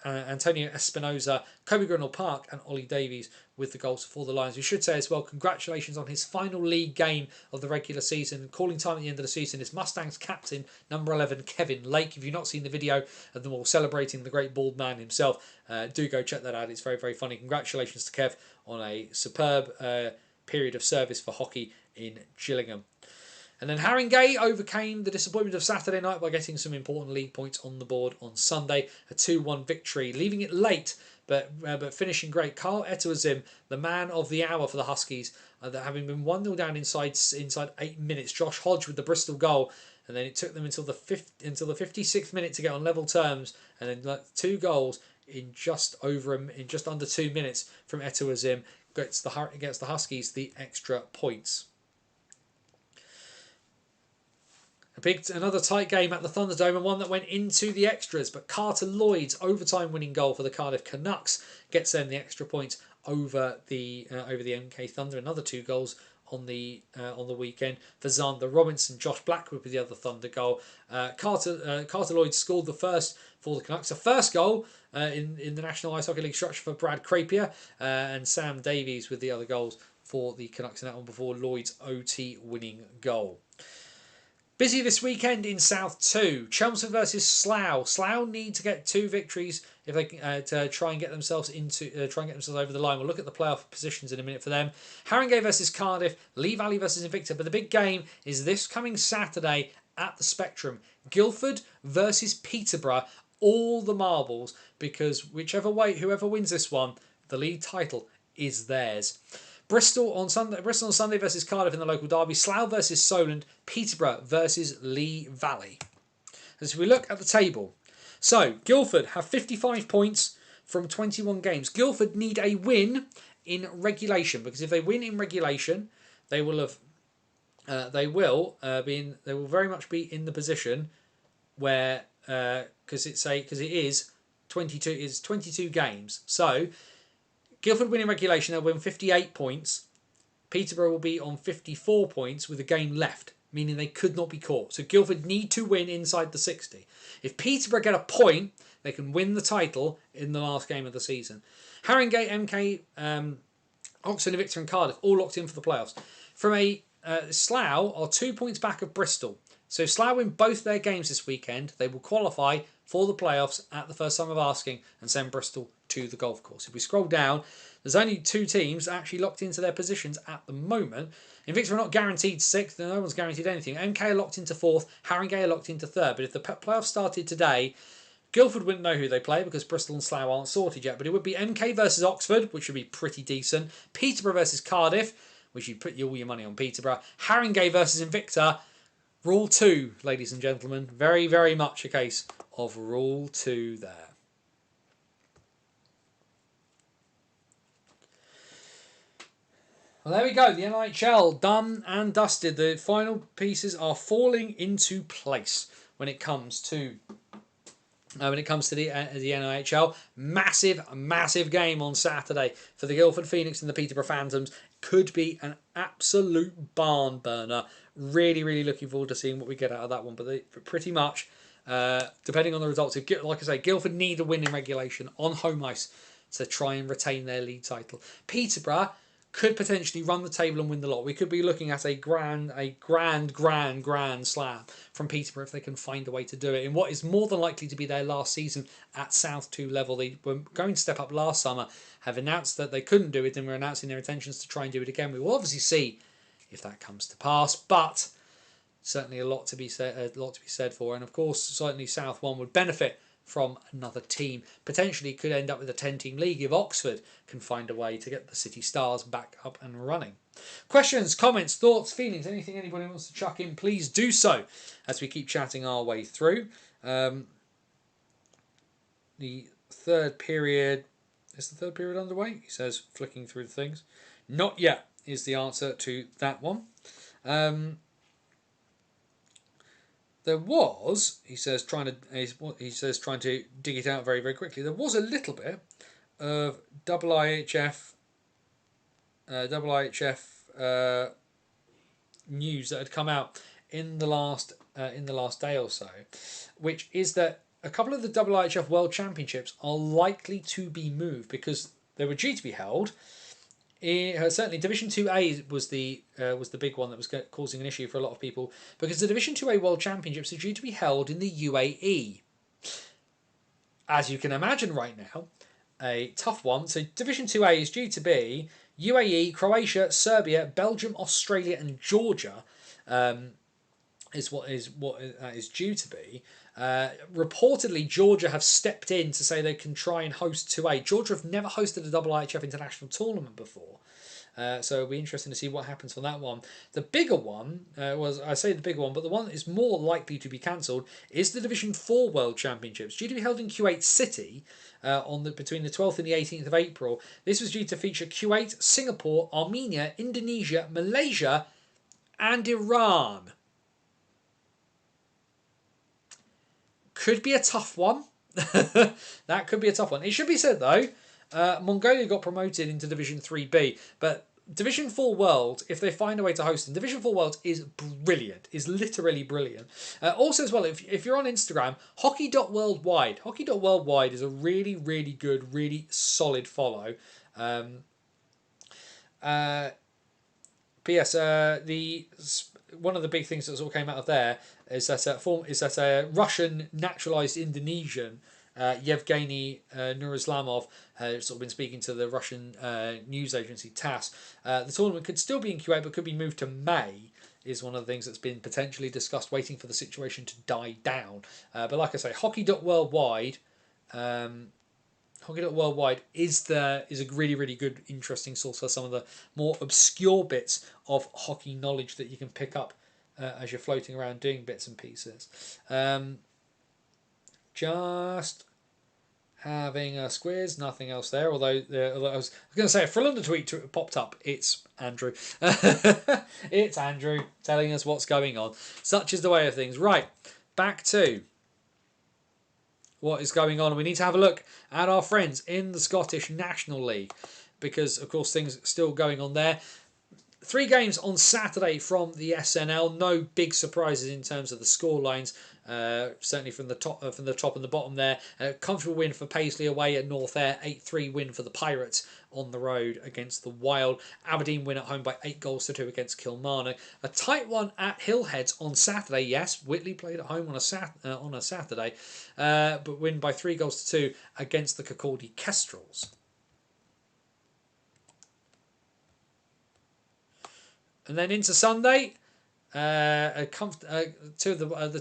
Antonio Espinoza, Kobe Grinnell Park and Ollie Davies with the goals for the Lions. We should say as well, congratulations on his final league game of the regular season. Calling time at the end of the season is Mustangs captain, number 11, Kevin Lake. If you've not seen the video of them all celebrating the great bald man himself, do go check that out. It's very, very funny. Congratulations to Kev on a superb period of service for hockey in Gillingham. And then Haringey overcame the disappointment of Saturday night by getting some important league points on the board on Sunday. A 2-1 victory, leaving it late, but finishing great. Carl Etowazim, the man of the hour for the Huskies, that having been 1-0 down inside 8 minutes. Josh Hodge with the Bristol goal, and then it took them until the 56th minute to get on level terms, and then 2 goals in just under 2 minutes from Etowazim gets the Huskies the extra points. Another tight game at the Thunderdome, and one that went into the extras, but Carter Lloyd's overtime winning goal for the Cardiff Canucks gets them the extra point over the MK Thunder. Another 2 goals on the weekend for Xander Robinson. Josh Blackwood with the other Thunder goal. Carter Lloyd scored the first for the Canucks. The first goal in the National Ice Hockey League structure for Brad Crapier, and Sam Davies with the other goals for the Canucks in that one before Lloyd's OT winning goal. Busy this weekend in South 2. Chelmsford versus Slough. Slough need to get 2 victories if they to try and get themselves over the line. We'll look at the playoff positions in a minute for them. Haringey versus Cardiff. Lee Valley versus Invicta. But the big game is this coming Saturday at the Spectrum. Guildford versus Peterborough. All the marbles, because whoever wins this one, the league title is theirs. Bristol on Sunday versus Cardiff in the local derby. Slough versus Solent. Peterborough versus Lee Valley. As we look at the table, so Guildford have 55 points from 21 games. Guildford need a win in regulation, because if they win in regulation, they will very much be in the position where because it is 22 games. So Guildford win in regulation, they'll win 58 points. Peterborough will be on 54 points with a game left, meaning they could not be caught. So Guildford need to win inside the 60. If Peterborough get a point, they can win the title in the last game of the season. Haringey, MK, Oxford, Invicta and Cardiff all locked in for the playoffs. From Slough are 2 points back of Bristol. So if Slough win both their games this weekend, they will qualify for the playoffs at the first time of asking and send Bristol to the golf course. If we scroll down, there's only 2 teams actually locked into their positions at the moment. Invicta are not guaranteed 6th, no one's guaranteed anything. MK are locked into 4th, Haringey are locked into 3rd. But if the playoffs started today, Guildford wouldn't know who they play because Bristol and Slough aren't sorted yet. But it would be MK versus Oxford, which would be pretty decent. Peterborough versus Cardiff, which you'd put all your money on Peterborough. Haringey versus Invicta. Rule 2, ladies and gentlemen. Very, very much a case of Rule 2 there. Well, there we go. The NIHL done and dusted. The final pieces are falling into place when it comes to the NIHL. Massive game on Saturday for the Guildford Phoenix and the Peterborough Phantoms. Could be an absolute barn burner. Really looking forward to seeing what we get out of that one. But pretty much depending on the results. Like I say, Guildford need a win in regulation on home ice to try and retain their league title. Peterborough could potentially run the table and win the lot. We could be looking at a grand slam from Peterborough if they can find a way to do it in what is more than likely to be their last season at South 2 level. They were going to step up last summer, have announced that they couldn't do it, and were announcing their intentions to try and do it again. We will obviously see if that comes to pass, but certainly a lot to be said for. And of course, certainly South 1 would benefit from another team. Potentially could end up with a 10-team league if Oxford can find a way to get the City Stars back up and running. Questions, comments, thoughts, feelings, anything anybody wants to chuck in, please do so as we keep chatting our way through. The third period... Is the third period underway? He says, flicking through the things. Not yet is the answer to that one. There was, he says, trying to dig it out very, very quickly. There was a little bit of IHF news that had come out in the last day or so, which is that a couple of the IHF World Championships are likely to be moved because they were due to be held. Certainly, Division 2A was the big one that was causing an issue for a lot of people because the Division 2A World Championships are due to be held in the UAE. As you can imagine right now, a tough one. So Division 2A is due to be UAE, Croatia, Serbia, Belgium, Australia and Georgia is what that is due to be. Reportedly, Georgia have stepped in to say they can try and host 2A. Georgia have never hosted a IHF international tournament before. So it'll be interesting to see what happens for that one. The bigger one, I say the bigger one, but the one that is more likely to be cancelled is the Division 4 World Championships, due to be held in Kuwait City between the 12th and the 18th of April. This was due to feature Kuwait, Singapore, Armenia, Indonesia, Malaysia, and Iran. Could be a tough one. That could be a tough one. It should be said, though, Mongolia got promoted into Division 3B, but Division 4 World, if they find a way to host them, Division 4 World is brilliant, is literally brilliant. Also as well, if you're on Instagram, hockey.worldwide. Hockey.worldwide is a really, really good, really solid follow. P.S. One of the big things that sort of came out of there is that a Russian naturalized Indonesian, Yevgeny Nurislamov, has sort of been speaking to the Russian news agency TASS. The tournament could still be in Kuwait, but could be moved to May. Is one of the things that's been potentially discussed, waiting for the situation to die down. But like I say, hockey.worldwide. Hockey.worldwide is a really, really good, interesting source for some of the more obscure bits of hockey knowledge that you can pick up as you're floating around doing bits and pieces. Just having a squiz, nothing else there. Although I was going to say, a Frolander tweet popped up. It's Andrew. It's Andrew telling us what's going on. Such is the way of things. Right, back to what is going on. We need to have a look at our friends in the Scottish National League because, of course, things still going on there. 3 games on Saturday from the SNL. No big surprises in terms of the scorelines. Certainly from the top and the bottom there. Comfortable win for Paisley away at North Ayr. 8-3 win for the Pirates on the road against the Wild. Aberdeen win at home by 8-2 against Kilmarnock. A tight one at Hillheads on Saturday. Yes, Whitley played at home on a Saturday, but win by 3-2 against the Kirkcaldy Kestrels. And then into Sunday, the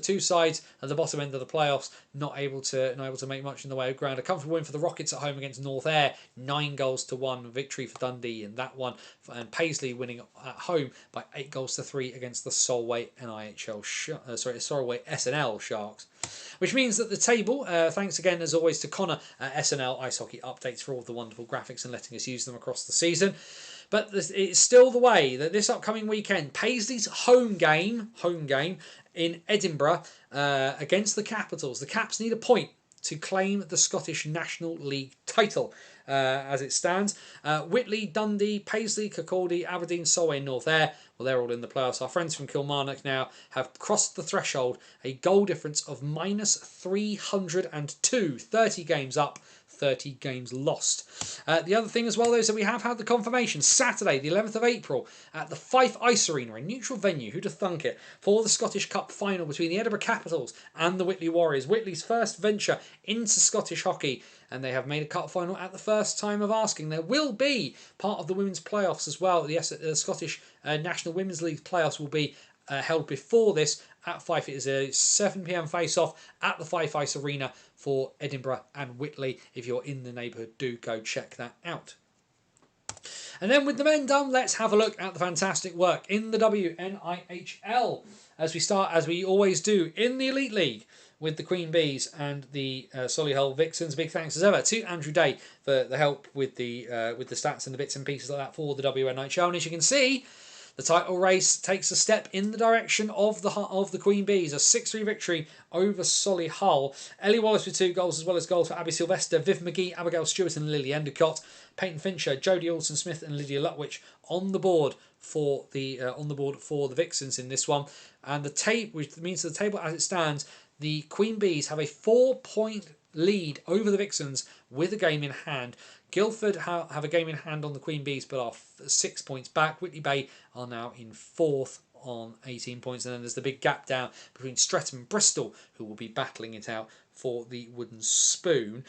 two sides at the bottom end of the playoffs not able to make much in the way of ground. A comfortable win for the Rockets at home against North Ayr, 9-1 victory for Dundee in that one, and Paisley winning at home by 8-3 against the Solway Solway SNL Sharks. Which means that the table, thanks again as always to Connor at SNL Ice Hockey Updates for all the wonderful graphics and letting us use them across the season. But it's still the way that this upcoming weekend, Paisley's home game in Edinburgh against the Capitals. The Caps need a point to claim the Scottish National League title as it stands. Whitley, Dundee, Paisley, Kirkcaldy, Aberdeen, Solway, North Ayr. Well, they're all in the playoffs. Our friends from Kilmarnock now have crossed the threshold. A goal difference of minus 302. 30 games up, 30 games lost. The other thing as well is that we have had the confirmation Saturday, the 11th of April, at the Fife Ice Arena, a neutral venue, who'd have thunk it, for the Scottish Cup final between the Edinburgh Capitals and the Whitley Warriors. Whitley's first venture into Scottish hockey, and they have made a cup final at the first time of asking. There will be part of the women's playoffs as well. The Scottish National Women's League playoffs will be held before this at Fife. It is a 7 p.m. face-off at the Fife Ice Arena for Edinburgh and Whitley. If you're in the neighbourhood, do go check that out. And then with the men done, let's have a look at the fantastic work in the WNIHL as we start, as we always do, in the Elite League with the Queen Bees and the Solihull Vixens. Big thanks as ever to Andrew Day for the help with the stats and the bits and pieces like that for the WNIHL. And as you can see, the title race takes a step in the direction of the Queen Bees. A 6-3 victory over Solihull. Ellie Wallace with 2 goals, as well as goals for Abby Sylvester, Viv McGee, Abigail Stewart and Lily Endicott. Peyton Fincher, Jodie Olsen-Smith and Lydia Lutwich on the board for the Vixens in this one. And the table, which means the table as it stands, the Queen Bees have a 4-point lead over the Vixens with a game in hand. Guildford have a game in hand on the Queen Bees, but are 6 points back. Whitley Bay are now in 4th on 18 points. And then there's the big gap down between Streatham and Bristol, who will be battling it out for the wooden spoon.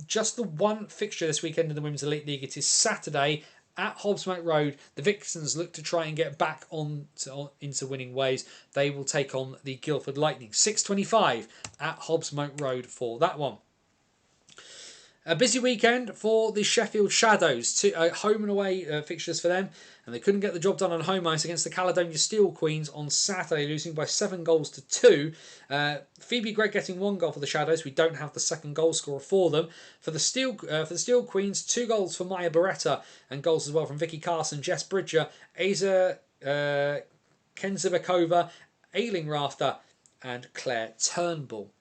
Just the one fixture this weekend in the Women's Elite League. It is Saturday at Hobbsmoat Road. The Vixens look to try and get back into winning ways. They will take on the Guildford Lightning. 6:25 at Hobbsmoat Road for that one. A busy weekend for the Sheffield Shadows. Home and away fixtures for them. And they couldn't get the job done on home ice against the Caledonia Steel Queens on Saturday, losing by 7 goals to 2. Phoebe Gregg getting 1 goal for the Shadows. We don't have the second goal scorer for them. For the Steel Queens, 2 goals for Maya Beretta and goals as well from Vicky Carson, Jess Bridger, Asa Kenzibakova, Ailing Rafter and Claire Turnbull.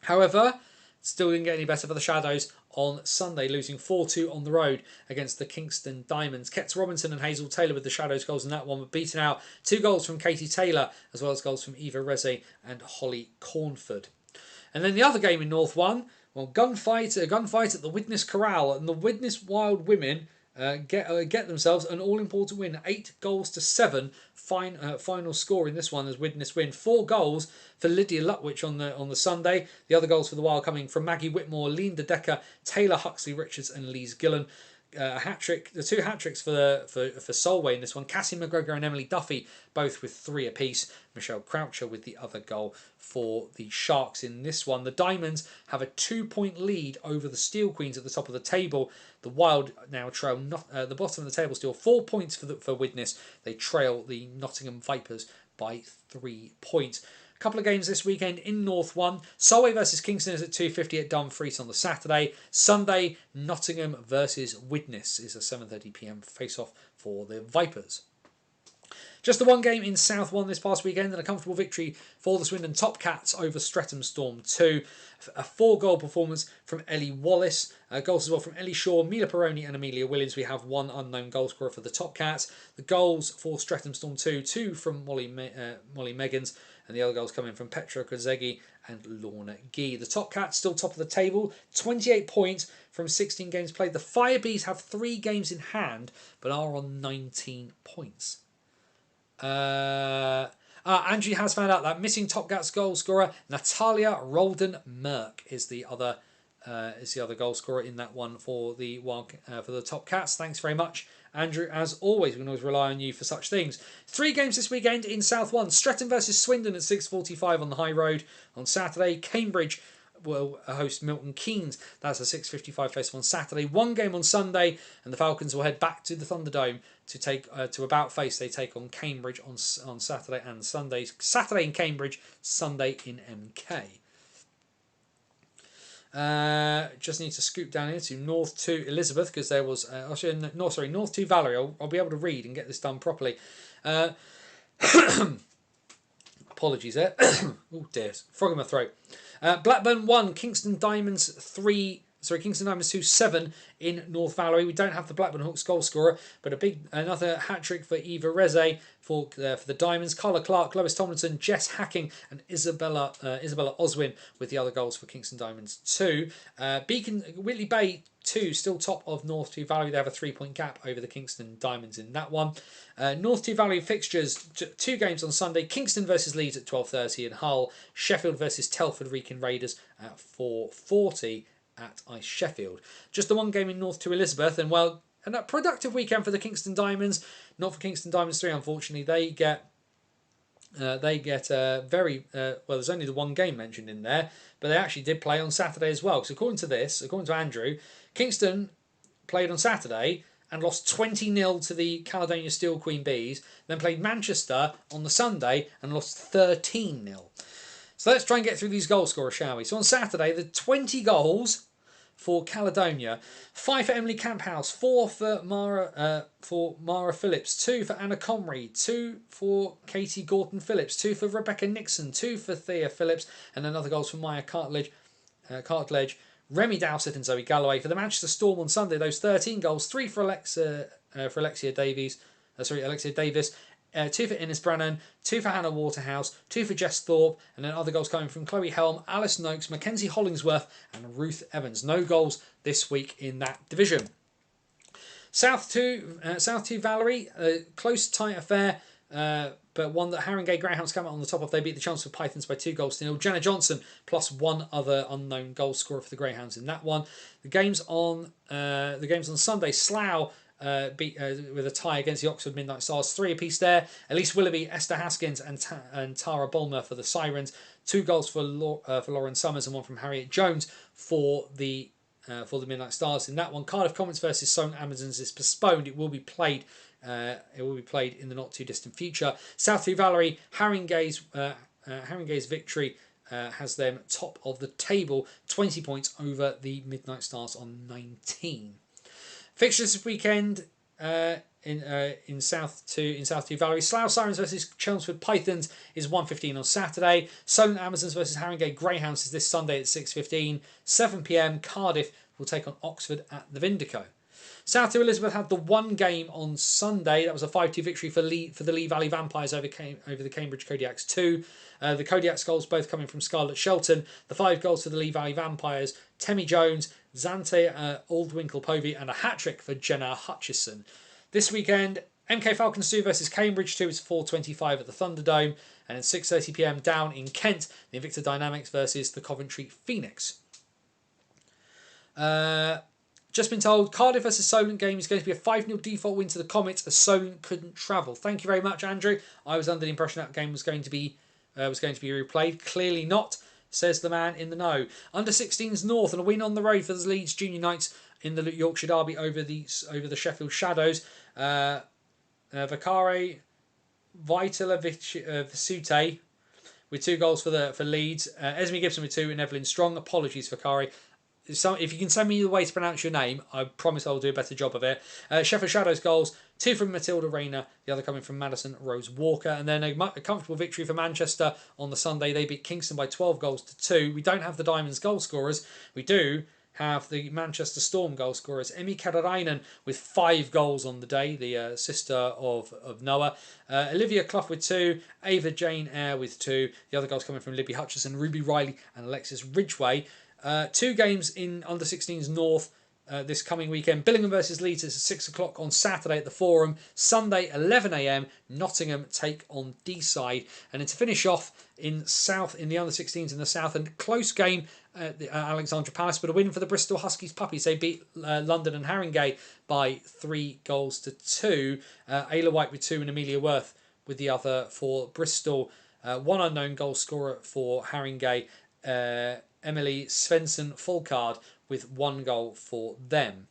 However, still didn't get any better for the Shadows on Sunday, losing 4-2 on the road against the Kingston Diamonds. Ketz Robinson and Hazel Taylor with the Shadows goals in that one were beaten out. 2 goals from Katie Taylor, as well as goals from Eva Reze and Holly Cornford. And then the other game in North 1, well, gunfight at the Widnes Corral, and the Widnes Wild Women get themselves an all-important win. 8 goals to 7 final score in this one as Widnes win. 4 goals for Lydia Lutwich on the Sunday. The other goals for the Wild coming from Maggie Whitmore, Linda Decker, Taylor Huxley Richards and Lise Gillen. A hat-trick, the 2 hat-tricks for Solway in this one. Cassie McGregor and Emily Duffy, both with 3 apiece. Michelle Croucher with the other goal for the Sharks in this one. The Diamonds have a 2-point lead over the Steel Queens at the top of the table. The Wild now trail the bottom of the table, still 4 points for Widnes. They trail the Nottingham Vipers by 3 points. A couple of games this weekend in North 1. Solway versus Kingston is at 2:50 at Dumfries on the Saturday. Sunday, Nottingham versus Widnes is a 7:30 p.m. face-off for the Vipers. Just the one game in South 1 this past weekend and a comfortable victory for the Swindon Top Cats over Streatham Storm 2. A 4-goal performance from Ellie Wallace. Goals as well from Ellie Shaw, Mila Peroni and Amelia Williams. We have 1 unknown goal scorer for the Top Cats. The goals for Streatham Storm 2, 2 from Molly Meggans, and the other goals coming from Petra Kozegi and Lorna Gee. The Top Cats still top of the table, 28 points from 16 games played. The Firebees have 3 games in hand, but are on 19 points. Angie has found out that missing Top Cats goal scorer Natalia Roldan Merck is the other goal scorer in that one for the Top Cats. Thanks very much, Andrew. As always, we can always rely on you for such things. 3 games this weekend in South 1. Stretton versus Swindon at 6:45 on the High Road on Saturday. Cambridge will host Milton Keynes. That's a 6:55 face on Saturday. 1 game on Sunday, and the Falcons will head back to the Thunderdome to take to about face. They take on Cambridge on Saturday and Sunday. Saturday in Cambridge, Sunday in MK. Just need to scoot down here to North 2 Elizabeth because there was North 2 Valerie. I'll be able to read and get this done properly. Apologies there. Oh dear, frog in my throat. Blackburn 1, Kingston Diamonds 3. Sorry, Kingston Diamonds 2-7 in North Valerie. We don't have the Blackburn Hawks goal scorer, but another hat trick for Eva Reze for the Diamonds. Carla Clark, Lois Tomlinson, Jess Hacking, and Isabella Oswin with the other goals for Kingston Diamonds 2. Beacon Whitley Bay 2, still top of North 2 Valley. They have a 3-point gap over the Kingston Diamonds in that one. North 2 Valley fixtures, 2 games on Sunday. Kingston versus Leeds at 12:30 in Hull. Sheffield versus Telford Wrekin Raiders at 4:40 at Ice Sheffield. Just the one game in North 2 Elizabeth, and well, a productive weekend for the Kingston Diamonds. Not for Kingston Diamonds 3, unfortunately. They get very well. There's only the one game mentioned in there, but they actually did play on Saturday as well. So according to Andrew, Kingston played on Saturday and lost 20-0 to the Caledonia Steel Queen Bees. Then played Manchester on the Sunday and lost 13-0. So let's try and get through these goal scorers, shall we? So on Saturday, the 20 goals for Caledonia: 5 for Emily Camphouse, 4 for Mara Phillips, 2 for Anna Comrie, 2 for Katie Gorton Phillips, 2 for Rebecca Nixon, 2 for Thea Phillips, and another goals for Maya Cartledge, Remy Dowsett and Zoe Galloway. For the Manchester Storm on Sunday, those 13 goals: 3 for Alexia Davis, 2 for Ines Brannan, 2 for Hannah Waterhouse, 2 for Jess Thorpe, and then other goals coming from Chloe Helm, Alice Noakes, Mackenzie Hollingsworth, and Ruth Evans. No goals this week in that division. South 2 Valerie, close, tight affair, but one that Haringey Greyhounds come out on the top of. They beat the Chelmsford Pythons by 2-0. Jenna Johnson plus one other unknown goal scorer for the Greyhounds in that one. The games on Sunday, Slough beat with a tie against the Oxford Midnight Stars, 3 apiece there. Elise Willoughby, Esther Haskins, and Tara Bulmer for the Sirens. 2 goals for Lauren Summers and 1 from Harriet Jones for the Midnight Stars in that one. Cardiff Comets versus Soane Amazons is postponed. It will be played. In the not too distant future. South 2 Valerie, Haringey's victory has them top of the table, 20 points over the Midnight Stars on 19. Fixtures this weekend in South 2 Valerie: Slough Sirens versus Chelmsford Pythons is 1:15 on Saturday. Soane Amazons versus Haringey Greyhounds is this Sunday at 6:15. 7 p.m. Cardiff will take on Oxford at the Vindico. South 2 Elizabeth had the one game on Sunday. That was a 5-2 victory for the Lee Valley Vampires over the Cambridge Kodiaks 2. The Kodiaks goals both coming from Scarlett Shelton. The 5 goals for the Lee Valley Vampires: Temmie Jones, Zante Aldwinkle Povey, and a hat-trick for Jenna Hutchison. This weekend, MK Falcons 2 versus Cambridge 2 is 4:25 at the Thunderdome. And at 6:30 p.m. down in Kent, the Invicta Dynamics versus the Coventry Phoenix. Just been told Cardiff versus Solent game is going to be a 5-0 default win to the Comets as Solent couldn't travel. Thank you very much, Andrew. I was under the impression that game was going to be replayed. Clearly not, says the man in the know. Under 16s North and a win on the road for the Leeds Junior Knights in the Yorkshire Derby over the Sheffield Shadows. Vakare Vitala with 2 goals for Leeds. Esme Gibson with 2 and Evelyn Strong. Apologies, Vakare. If you can send me the way to pronounce your name, I promise I'll do a better job of it. Sheffield Shadows goals: 2 from Matilda Rayner, the other coming from Madison Rose Walker. And then a comfortable victory for Manchester on the Sunday. They beat Kingston by 12-2. We don't have the Diamonds goal scorers. We do have the Manchester Storm goal scorers. Emmy Kadarainen with 5 goals on the day, the sister of Noah. Olivia Clough with 2. Ava Jane Eyre with 2. The other goals coming from Libby Hutchison, Ruby Riley, and Alexis Ridgway. 2 games in under 16s North this coming weekend. Billingham versus Leeds is at 6 o'clock on Saturday at the Forum. Sunday 11 a.m. Nottingham take on Deeside. And then to finish off in the under 16s in the South, and close game at Alexandra Palace, but a win for the Bristol Huskies Puppies. They beat London and Haringey by 3-2. Ayla White with 2 and Amelia Worth with the other for Bristol. 1 unknown goal scorer for Haringey. Emily Svensson Fulcard with 1 goal for them.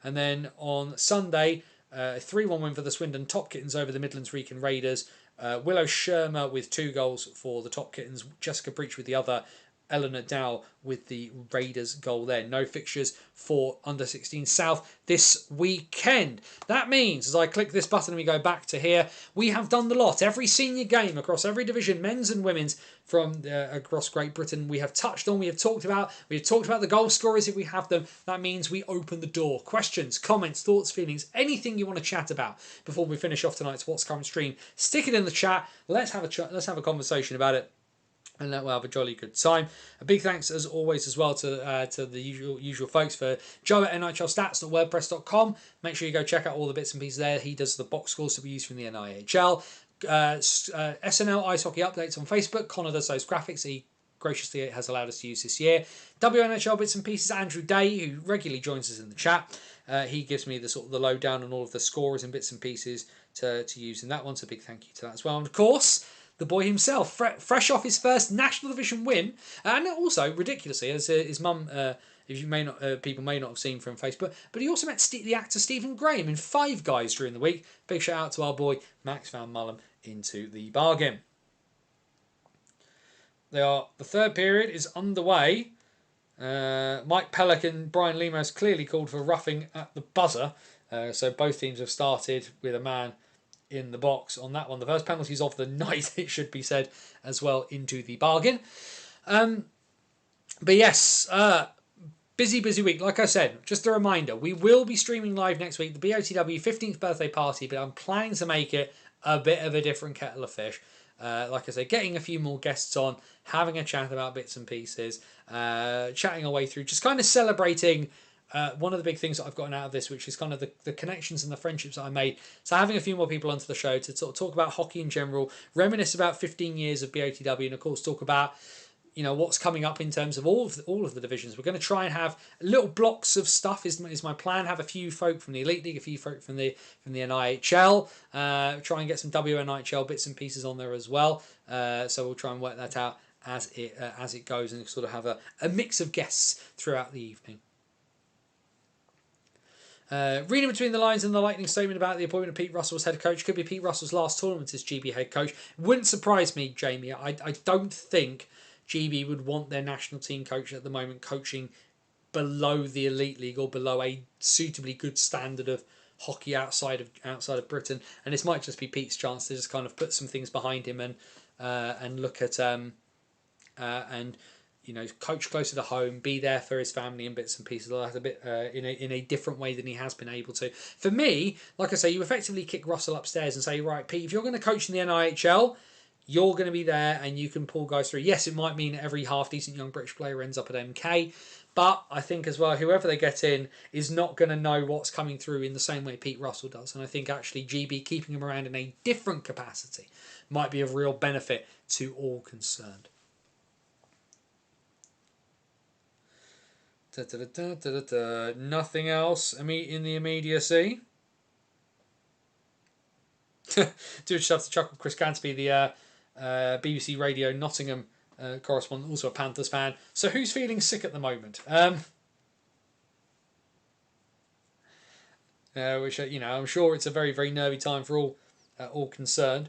And then on Sunday, a 3-1 win for the Swindon Top Kittens over the Midlands Wrekin Raiders. Willow Shermer with 2 goals for the Top Kittens. Jessica Breach with the other. Eleanor Dow with the Raiders goal there. No fixtures for Under-16 South this weekend. That means, as I click this button and we go back to here, we have done the lot. Every senior game across every division, men's and women's, from across Great Britain, we have touched on, we have talked about the goal scorers if we have them. That means we open the door. Questions, comments, thoughts, feelings, anything you want to chat about before we finish off tonight's What's Current stream, stick it in the chat. Let's have a conversation about it, and we'll have a jolly good time. A big thanks as always as well to the usual folks, for Joe at NHLstats.wordpress.com. Make sure you go check out all the bits and pieces there. He does the box scores that we use from the NIHL. SNL Ice Hockey Updates on Facebook. Connor does those graphics he graciously has allowed us to use this year. WNHL Bits and Pieces, Andrew Day, who regularly joins us in the chat. He gives me the sort of the lowdown on all of the scores and bits and pieces to use in that one, so big thank you to that as well. And of course, the boy himself, fresh off his first National Division win, and also ridiculously, as his mum, if you may not, people may not have seen from Facebook, but he also met the actor Stephen Graham in Five Guys during the week. Big shout out to our boy Max Van Mullen into the bargain. The third period is underway. Mike Pellick and Brian Lemos clearly called for roughing at the buzzer, so both teams have started with a man in the box on that one. The first penalties of the night, it should be said, as well, into the bargain. But yes, busy week. Like I said, just a reminder, we will be streaming live next week, the BOTW 15th birthday party, but I'm planning to make it a bit of a different kettle of fish. Like I say, getting a few more guests on, having a chat about bits and pieces, chatting our way through, just kind of celebrating one of the big things that I've gotten out of this, which is kind of the connections and the friendships that I made. So having a few more people onto the show to sort of talk about hockey in general, reminisce about 15 years of BOTW, and of course talk about, you know, what's coming up in terms of all of the divisions. We're going to try and have little blocks of stuff is my plan. Have a few folk from the Elite League, a few folk from the NIHL. Try and get some WNIHL bits and pieces on there as well. So we'll try and work that out as it goes, and sort of have a mix of guests throughout the evening. Reading between the lines in the Lightning statement about the appointment of Pete Russell as head coach, could be Pete Russell's last tournament as GB head coach. Wouldn't surprise me, Jamie. I don't think GB would want their national team coach at the moment coaching below the Elite League or below a suitably good standard of hockey outside of Britain. And this might just be Pete's chance to just kind of put some things behind him and look at and, you know, coach closer to home, be there for his family and bits and pieces like that, a bit in a different way than he has been able to. For me, like I say, you effectively kick Russell upstairs and say, right, Pete, if you're going to coach in the NIHL, you're going to be there and you can pull guys through. Yes, it might mean every half-decent young British player ends up at MK, but I think as well, whoever they get in is not going to know what's coming through in the same way Pete Russell does. And I think actually GB keeping him around in a different capacity might be of real benefit to all concerned. Nothing else in the immediacy. Do just have to chuckle. Chris Gansby, the BBC Radio Nottingham correspondent, also a Panthers fan. So who's feeling sick at the moment? Which, you know, I'm sure it's a very, very nervy time for all concerned.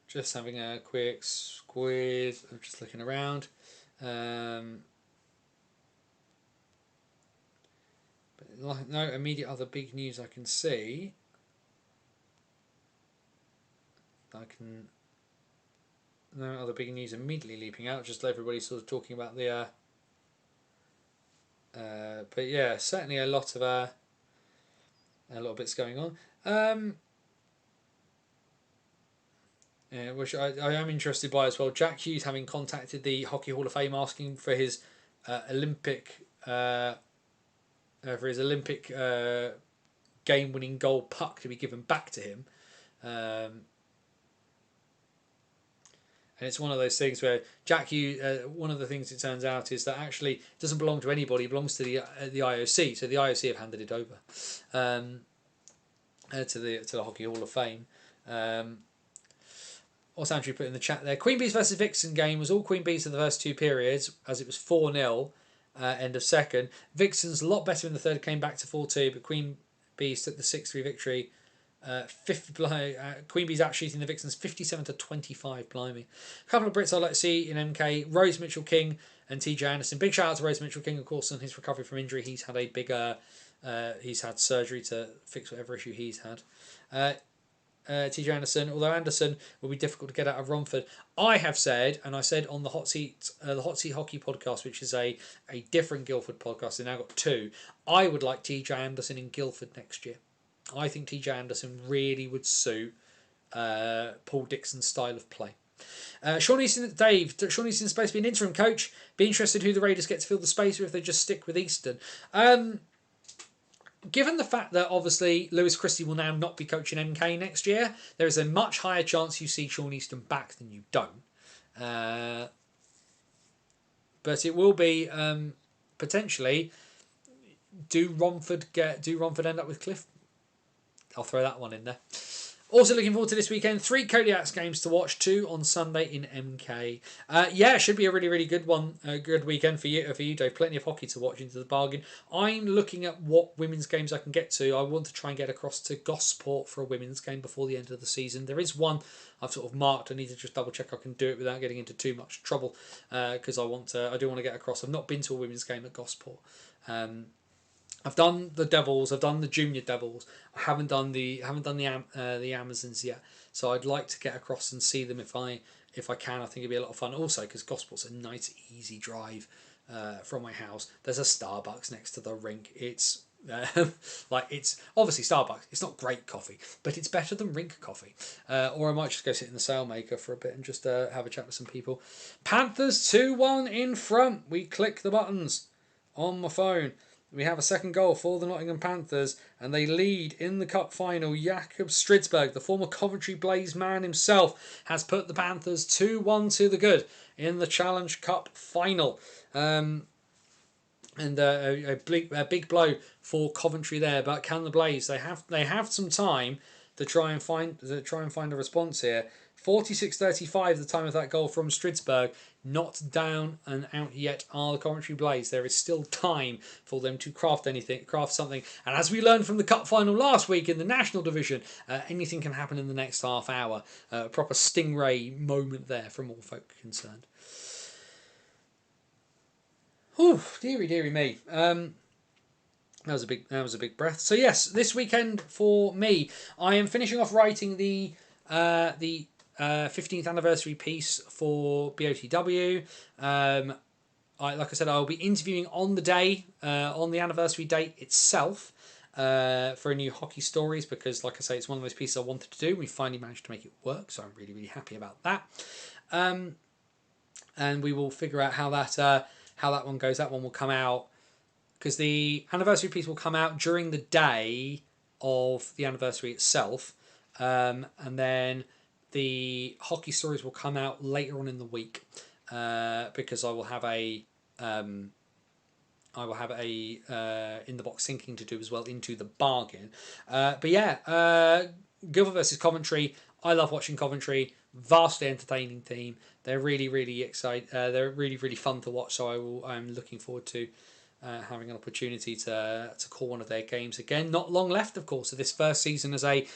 Just having a quick squeeze. I'm just looking around. But no immediate other big news I can see. No other big news immediately leaping out. Just everybody sort of talking about the. But yeah, certainly a lot of bits going on. Yeah, which I am interested by as well. Jack Hughes having contacted the Hockey Hall of Fame asking for his Olympic game-winning goal puck to be given back to him. And it's one of those things where Jack Hughes, one of the things it turns out is that actually it doesn't belong to anybody, it belongs to the IOC. So the IOC have handed it over to the Hockey Hall of Fame. What's Andrew put in the chat there? Queen Bees versus Vixen game was all Queen Bees in the first two periods, as it was 4-0, end of second. Vixen's a lot better in the third, came back to 4-2, but Queen Bees took the 6-3 victory Queen Bee's out shooting the Vixens 57-25. Blimey. A couple of Brits I'd like to see in MK: Rose Mitchell-King and TJ Anderson. Big shout out to Rose Mitchell-King, of course, on his recovery from injury. He's had a big he's had surgery to fix whatever issue he's had. TJ Anderson, although Anderson will be difficult to get out of Romford. I have said, and I said on the Hot Seat Hockey podcast, which is a different Guildford podcast, they've now got two. I would like TJ Anderson in Guildford next year. I think TJ Anderson really would suit Paul Dixon's style of play. Sean Easton is supposed to be an interim coach. Be interested who the Raiders get to fill the space, or if they just stick with Easton. Given the fact that obviously Lewis Christie will now not be coaching MK next year, there is a much higher chance you see Sean Easton back than you don't. But it will be potentially. Do Romford end up with Cliff? I'll throw that one in there. Also looking forward to this weekend. 3 Kodiaks games to watch, 2 on Sunday in MK. It should be a really, really good one. A good weekend for you, Dave. Plenty of hockey to watch into the bargain. I'm looking at what women's games I can get to. I want to try and get across to Gosport for a women's game before the end of the season. There is one I've sort of marked. I need to just double check I can do it without getting into too much trouble because I do want to get across. I've not been to a women's game at Gosport. I've done the Devils. I've done the Junior Devils. I haven't done the Amazons yet. So I'd like to get across and see them if I can. I think it'd be a lot of fun. Also, because Gosport's a nice, easy drive from my house. There's a Starbucks next to the rink. It's it's obviously Starbucks. It's not great coffee, but it's better than rink coffee. Or I might just go sit in the Sailmaker for a bit and just have a chat with some people. Panthers 2-1 in front. We click the buttons on my phone. We have a second goal for the Nottingham Panthers, and they lead in the cup final. Jakob Stridsberg, the former Coventry Blaze man himself, has put the Panthers 2-1 to the good in the Challenge Cup final. A big blow for Coventry there, but can the Blaze? They have some time to try and find a response here. 46-35, the time of that goal from Stridsberg. Not down and out yet are the Coventry Blaze. There is still time for them to craft something. And as we learned from the cup final last week in the National Division, anything can happen in the next half hour. A proper Stingray moment there from all folk concerned. Oh, dearie me. That was a big breath. So yes, this weekend for me, I am finishing off writing the 15th anniversary piece for BOTW. Like I said, I'll be interviewing on the day, on the anniversary date itself, for a new Hockey Stories, because, like I say, it's one of those pieces I wanted to do. We finally managed to make it work, so I'm really, really happy about that. And we will figure out how that one goes. That one will come out, because the anniversary piece will come out during the day of the anniversary itself, and then the Hockey Stories will come out later on in the week, because I will have a in the box syncing to do as well into the bargain. Guildford versus Coventry. I love watching Coventry. Vastly entertaining team. They're really, really excited. They're really, really fun to watch. So I'm looking forward to having an opportunity to call one of their games again. Not long left, of course, of this first season as a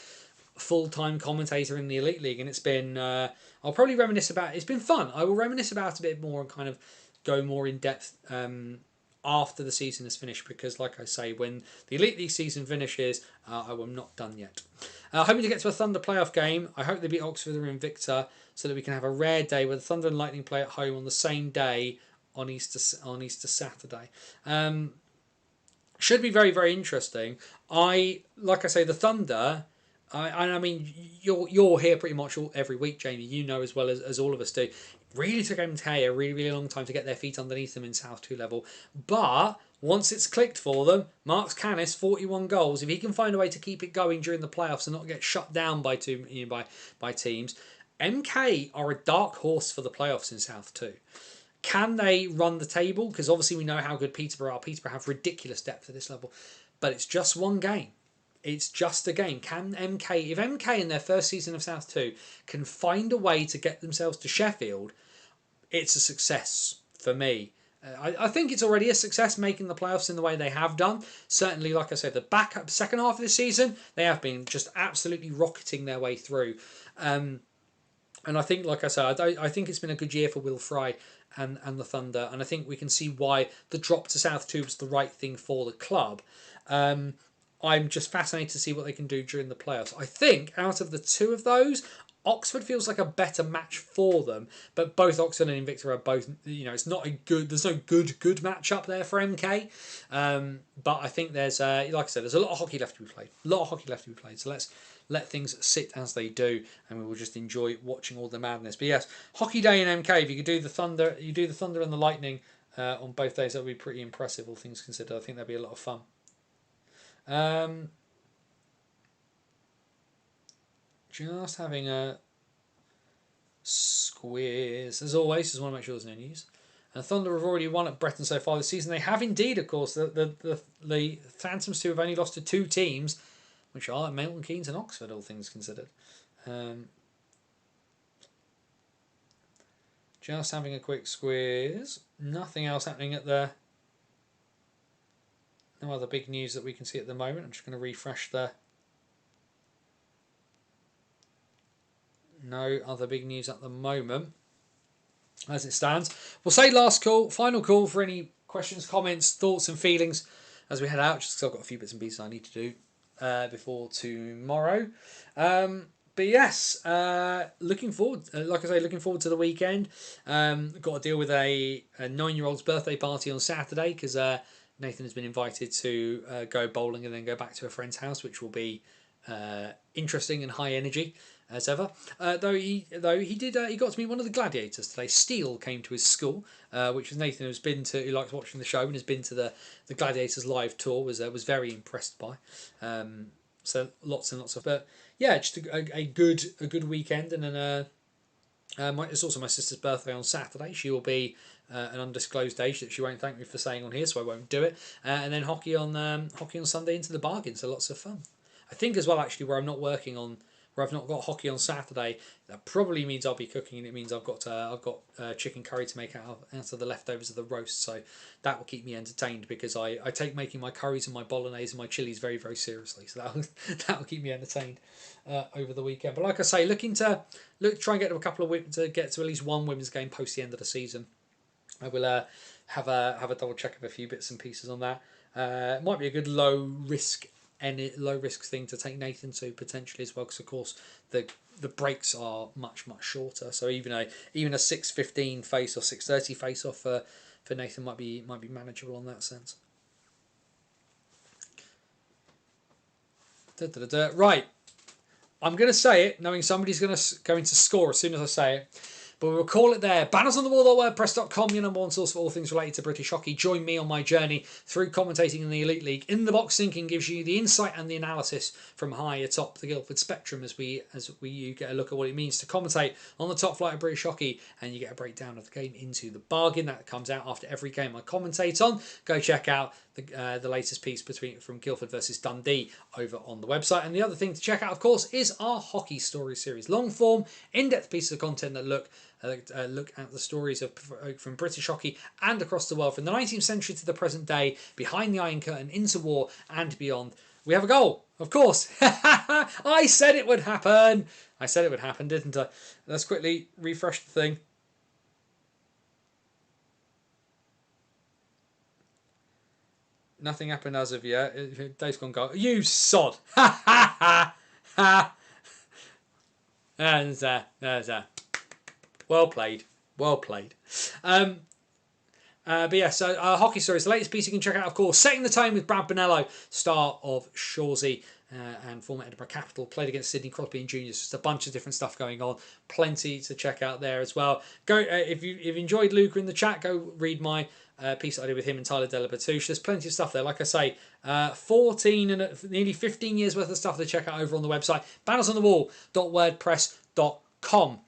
full-time commentator in the Elite League, and it's been I'll probably reminisce about it's been fun. I will reminisce about it a bit more and kind of go more in depth after the season is finished, because like I say, when the Elite League season finishes, I am not done yet. Hoping to get to a Thunder playoff game. I hope they beat Oxford or Invicta so that we can have a rare day where the Thunder and Lightning play at home on the same day on Easter Saturday. Should be very, very interesting. Like I say, the Thunder. I mean, you're here pretty much every week, Jamie. You know as well as all of us do. Really took MK a really, really long time to get their feet underneath them in South 2 level. But once it's clicked for them, Marks Canis, 41 goals. If he can find a way to keep it going during the playoffs and not get shut down by teams, MK are a dark horse for the playoffs in South 2. Can they run the table? Because obviously we know how good Peterborough are. Peterborough have ridiculous depth at this level. But it's just one game. It's just a game. If MK in their first season of South 2 can find a way to get themselves to Sheffield, it's a success for me. I think it's already a success making the playoffs in the way they have done. Certainly, like I said, the second half of the season, they have been just absolutely rocketing their way through. And I think, like I said, I think it's been a good year for Will Fry and the Thunder. And I think we can see why the drop to South 2 was the right thing for the club. I'm just fascinated to see what they can do during the playoffs. I think out of the two of those, Oxford feels like a better match for them, but both Oxford and Invicta are both, it's not a good, there's no good match up there for MK. But I think there's, like I said, there's a lot of hockey left to be played. So let's let things sit as they do, and we will just enjoy watching all the madness. But yes, Hockey Day in MK, if you could do the Thunder, and the Lightning on both days, that would be pretty impressive, all things considered. I think that'd be a lot of fun. Just having a squeeze. As always, just want to make sure there's no news. And Thunder have already won at Breton so far this season. They have indeed, of course. The Phantoms 2 have only lost to two teams, which are Milton Keynes and Oxford, all things considered. Just having a quick squeeze. Nothing else happening at the... No other big news that we can see at the moment. I'm just going to refresh the... No other big news at the moment as it stands. We'll say final call for any questions, comments, thoughts and feelings as we head out, just because I've got a few bits and pieces I need to do before tomorrow. But yes, looking forward. Like I say, looking forward to the weekend. Got to deal with a 9-year-old's birthday party on Saturday because Nathan has been invited to go bowling and then go back to a friend's house, which will be interesting and high energy as ever. Though he got to meet one of the gladiators today. Steele came to his school, which is Nathan, who's been to, who likes watching the show and has been to the Gladiators live tour. Was very impressed by. So lots and lots of, but yeah, just a good weekend. And then it's also my sister's birthday on Saturday. She will be an undisclosed age that she won't thank me for saying on here, so I won't do it. And then hockey on Sunday into the bargain. So lots of fun. I think as well, actually, where I've not got hockey on Saturday, that probably means I'll be cooking, and it means I've got chicken curry to make out of the leftovers of the roast. So that will keep me entertained because I take making my curries and my bolognese and my chilies very, very seriously. So that'll keep me entertained over the weekend. But like I say, try and get to a couple of to get to at least one women's game post the end of the season. I will have a double check of a few bits and pieces on that. It might be a good low risk thing to take Nathan to potentially as well, because of course the breaks are much shorter. So even a 6:15 face or 6:30 face off for Nathan might be manageable on that sense. Right, I'm going to say it, knowing somebody's going to score as soon as I say it. But we'll call it there. Bannersonthewall.wordpress.com, your number one source for all things related to British hockey. Join me on my journey through commentating in the Elite League. In the Box Thinking gives you the insight and the analysis from high atop the Guildford spectrum as you get a look at what it means to commentate on the top flight of British hockey, and you get a breakdown of the game into the bargain. That comes out after every game I commentate on. Go check out the latest piece from Guildford versus Dundee over on the website. And the other thing to check out, of course, is our Hockey Story series. Long form, in-depth pieces of content that look at the stories from British hockey and across the world, from the 19th century to the present day, behind the Iron Curtain, into war and beyond. We have a goal, of course. I said it would happen. Didn't I? Let's quickly refresh the thing. Nothing happened as of yet. Dave's gone goal. You sod. There's that. Well played. But yeah, so Hockey Stories, the latest piece you can check out, of course, Setting the Tone with Brad Bonello, star of Shawsey and former Edinburgh Capital, played against Sidney Crosby and Juniors. Just a bunch of different stuff going on. Plenty to check out there as well. Go if you've enjoyed Luca in the chat, go read my piece that I did with him and Tyler Delabatouche. There's plenty of stuff there. Like I say, 14 and nearly 15 years worth of stuff to check out over on the website, bannersonthewall.wordpress.com.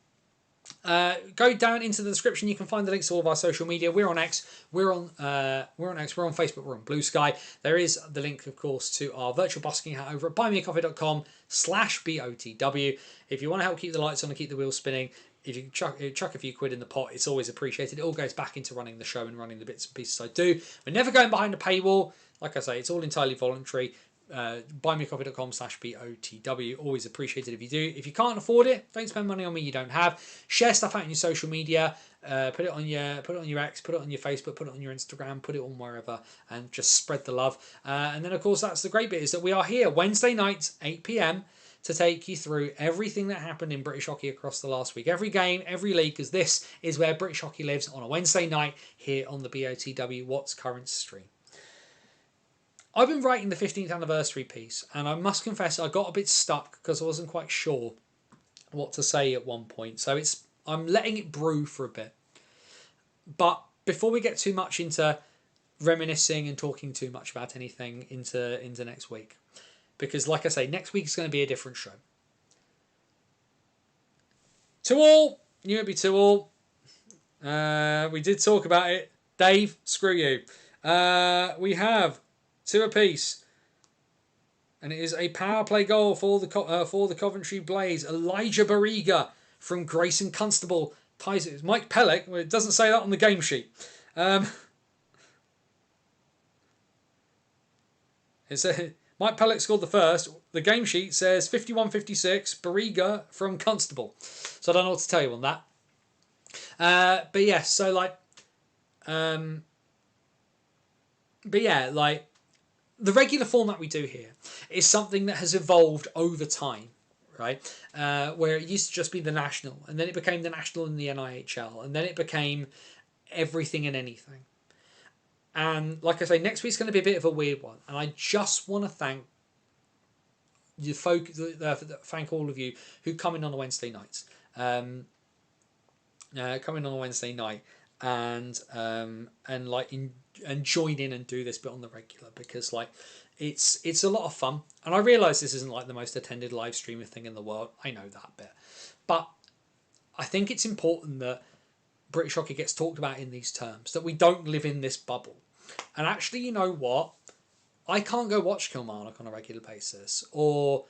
Go down into the description. You can find the links to all of our social media. We're on X. We're on Facebook. We're on Blue Sky. There is the link, of course, to our virtual busking hat over at buymeacoffee.com/BOTW. If you want to help keep the lights on and keep the wheels spinning, if you chuck a few quid in the pot, it's always appreciated. It all goes back into running the show and running the bits and pieces I do. We're never going behind a paywall. Like I say, it's all entirely voluntary. Buymeacoffee.com/BOTW. Always appreciated if you do. If you can't afford it, don't spend money on me you don't have. Share stuff out on your social media. Put it on your X, put it on your Facebook, put it on your Instagram, put it on wherever, and just spread the love. And then of course that's the great bit, is that we are here Wednesday nights 8 p.m. to take you through everything that happened in British hockey across the last week. Every game, every league, because this is where British hockey lives, on a Wednesday night here on the BOTW What's Current stream. I've been writing the 15th anniversary piece, and I must confess I got a bit stuck because I wasn't quite sure what to say at one point. So I'm letting it brew for a bit. But before we get too much into reminiscing and talking too much about anything into next week, because like I say, next week is going to be a different show. To all, you won't be to all. We did talk about it. Dave, screw you. We have 2 apiece, and it is a power play goal for the Coventry Blaze. Elijah Barriga from Grayson Constable ties it. Mike Pellick. Well, it doesn't say that on the game sheet. It says Mike Pellick scored the first. The game sheet says 51-56. Barriga from Constable. So I don't know what to tell you on that. But yes, so like, but yeah, like, the regular format we do here is something that has evolved over time, right? Where it used to just be the national, and then it became the national and the NIHL, and then it became everything and anything. And like I say, next week's going to be a bit of a weird one, and I just want to thank you folk, thank all of you who come in on a Wednesday night, come in on a Wednesday night, and join in and do this bit on the regular, because like it's a lot of fun. And I realise this isn't like the most attended live streaming thing in the world. I know that bit, but I think it's important that British hockey gets talked about in these terms, that we don't live in this bubble. And actually, you know what? I can't go watch Kilmarnock on a regular basis, or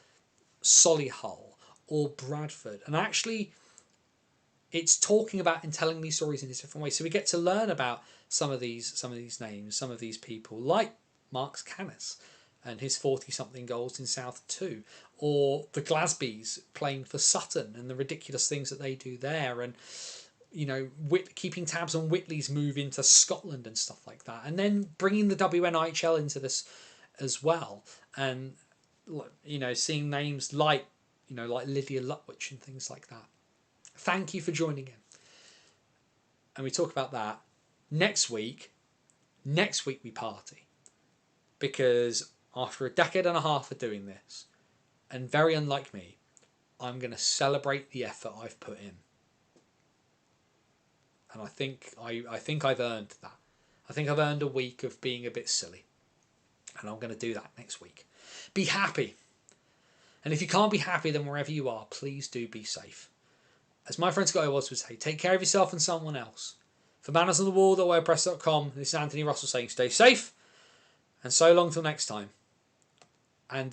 Solihull, or Bradford. And actually, it's talking about and telling these stories in a different way. So we get to learn about some of these names, some of these people, like Mark Canis and his 40-something goals in South 2, or the Glasbys playing for Sutton and the ridiculous things that they do there, and you know, keeping tabs on Whitley's move into Scotland and stuff like that, and then bringing the WNIHL into this as well, and you know, seeing names like, you know, like Lydia Lutwich and things like that. Thank you for joining in, and we talk about that next week. Next week we party, because after a decade and a half of doing this, and very unlike me, I'm going to celebrate the effort I've put in. And I think I've earned that. I think I've earned a week of being a bit silly. And I'm going to do that next week. Be happy. And if you can't be happy, then wherever you are, please do be safe. As my friend Scott Edwards would say, take care of yourself and someone else. For bannersonthewall.wordpress.com, this is Anthony Russell saying stay safe. And so long till next time. And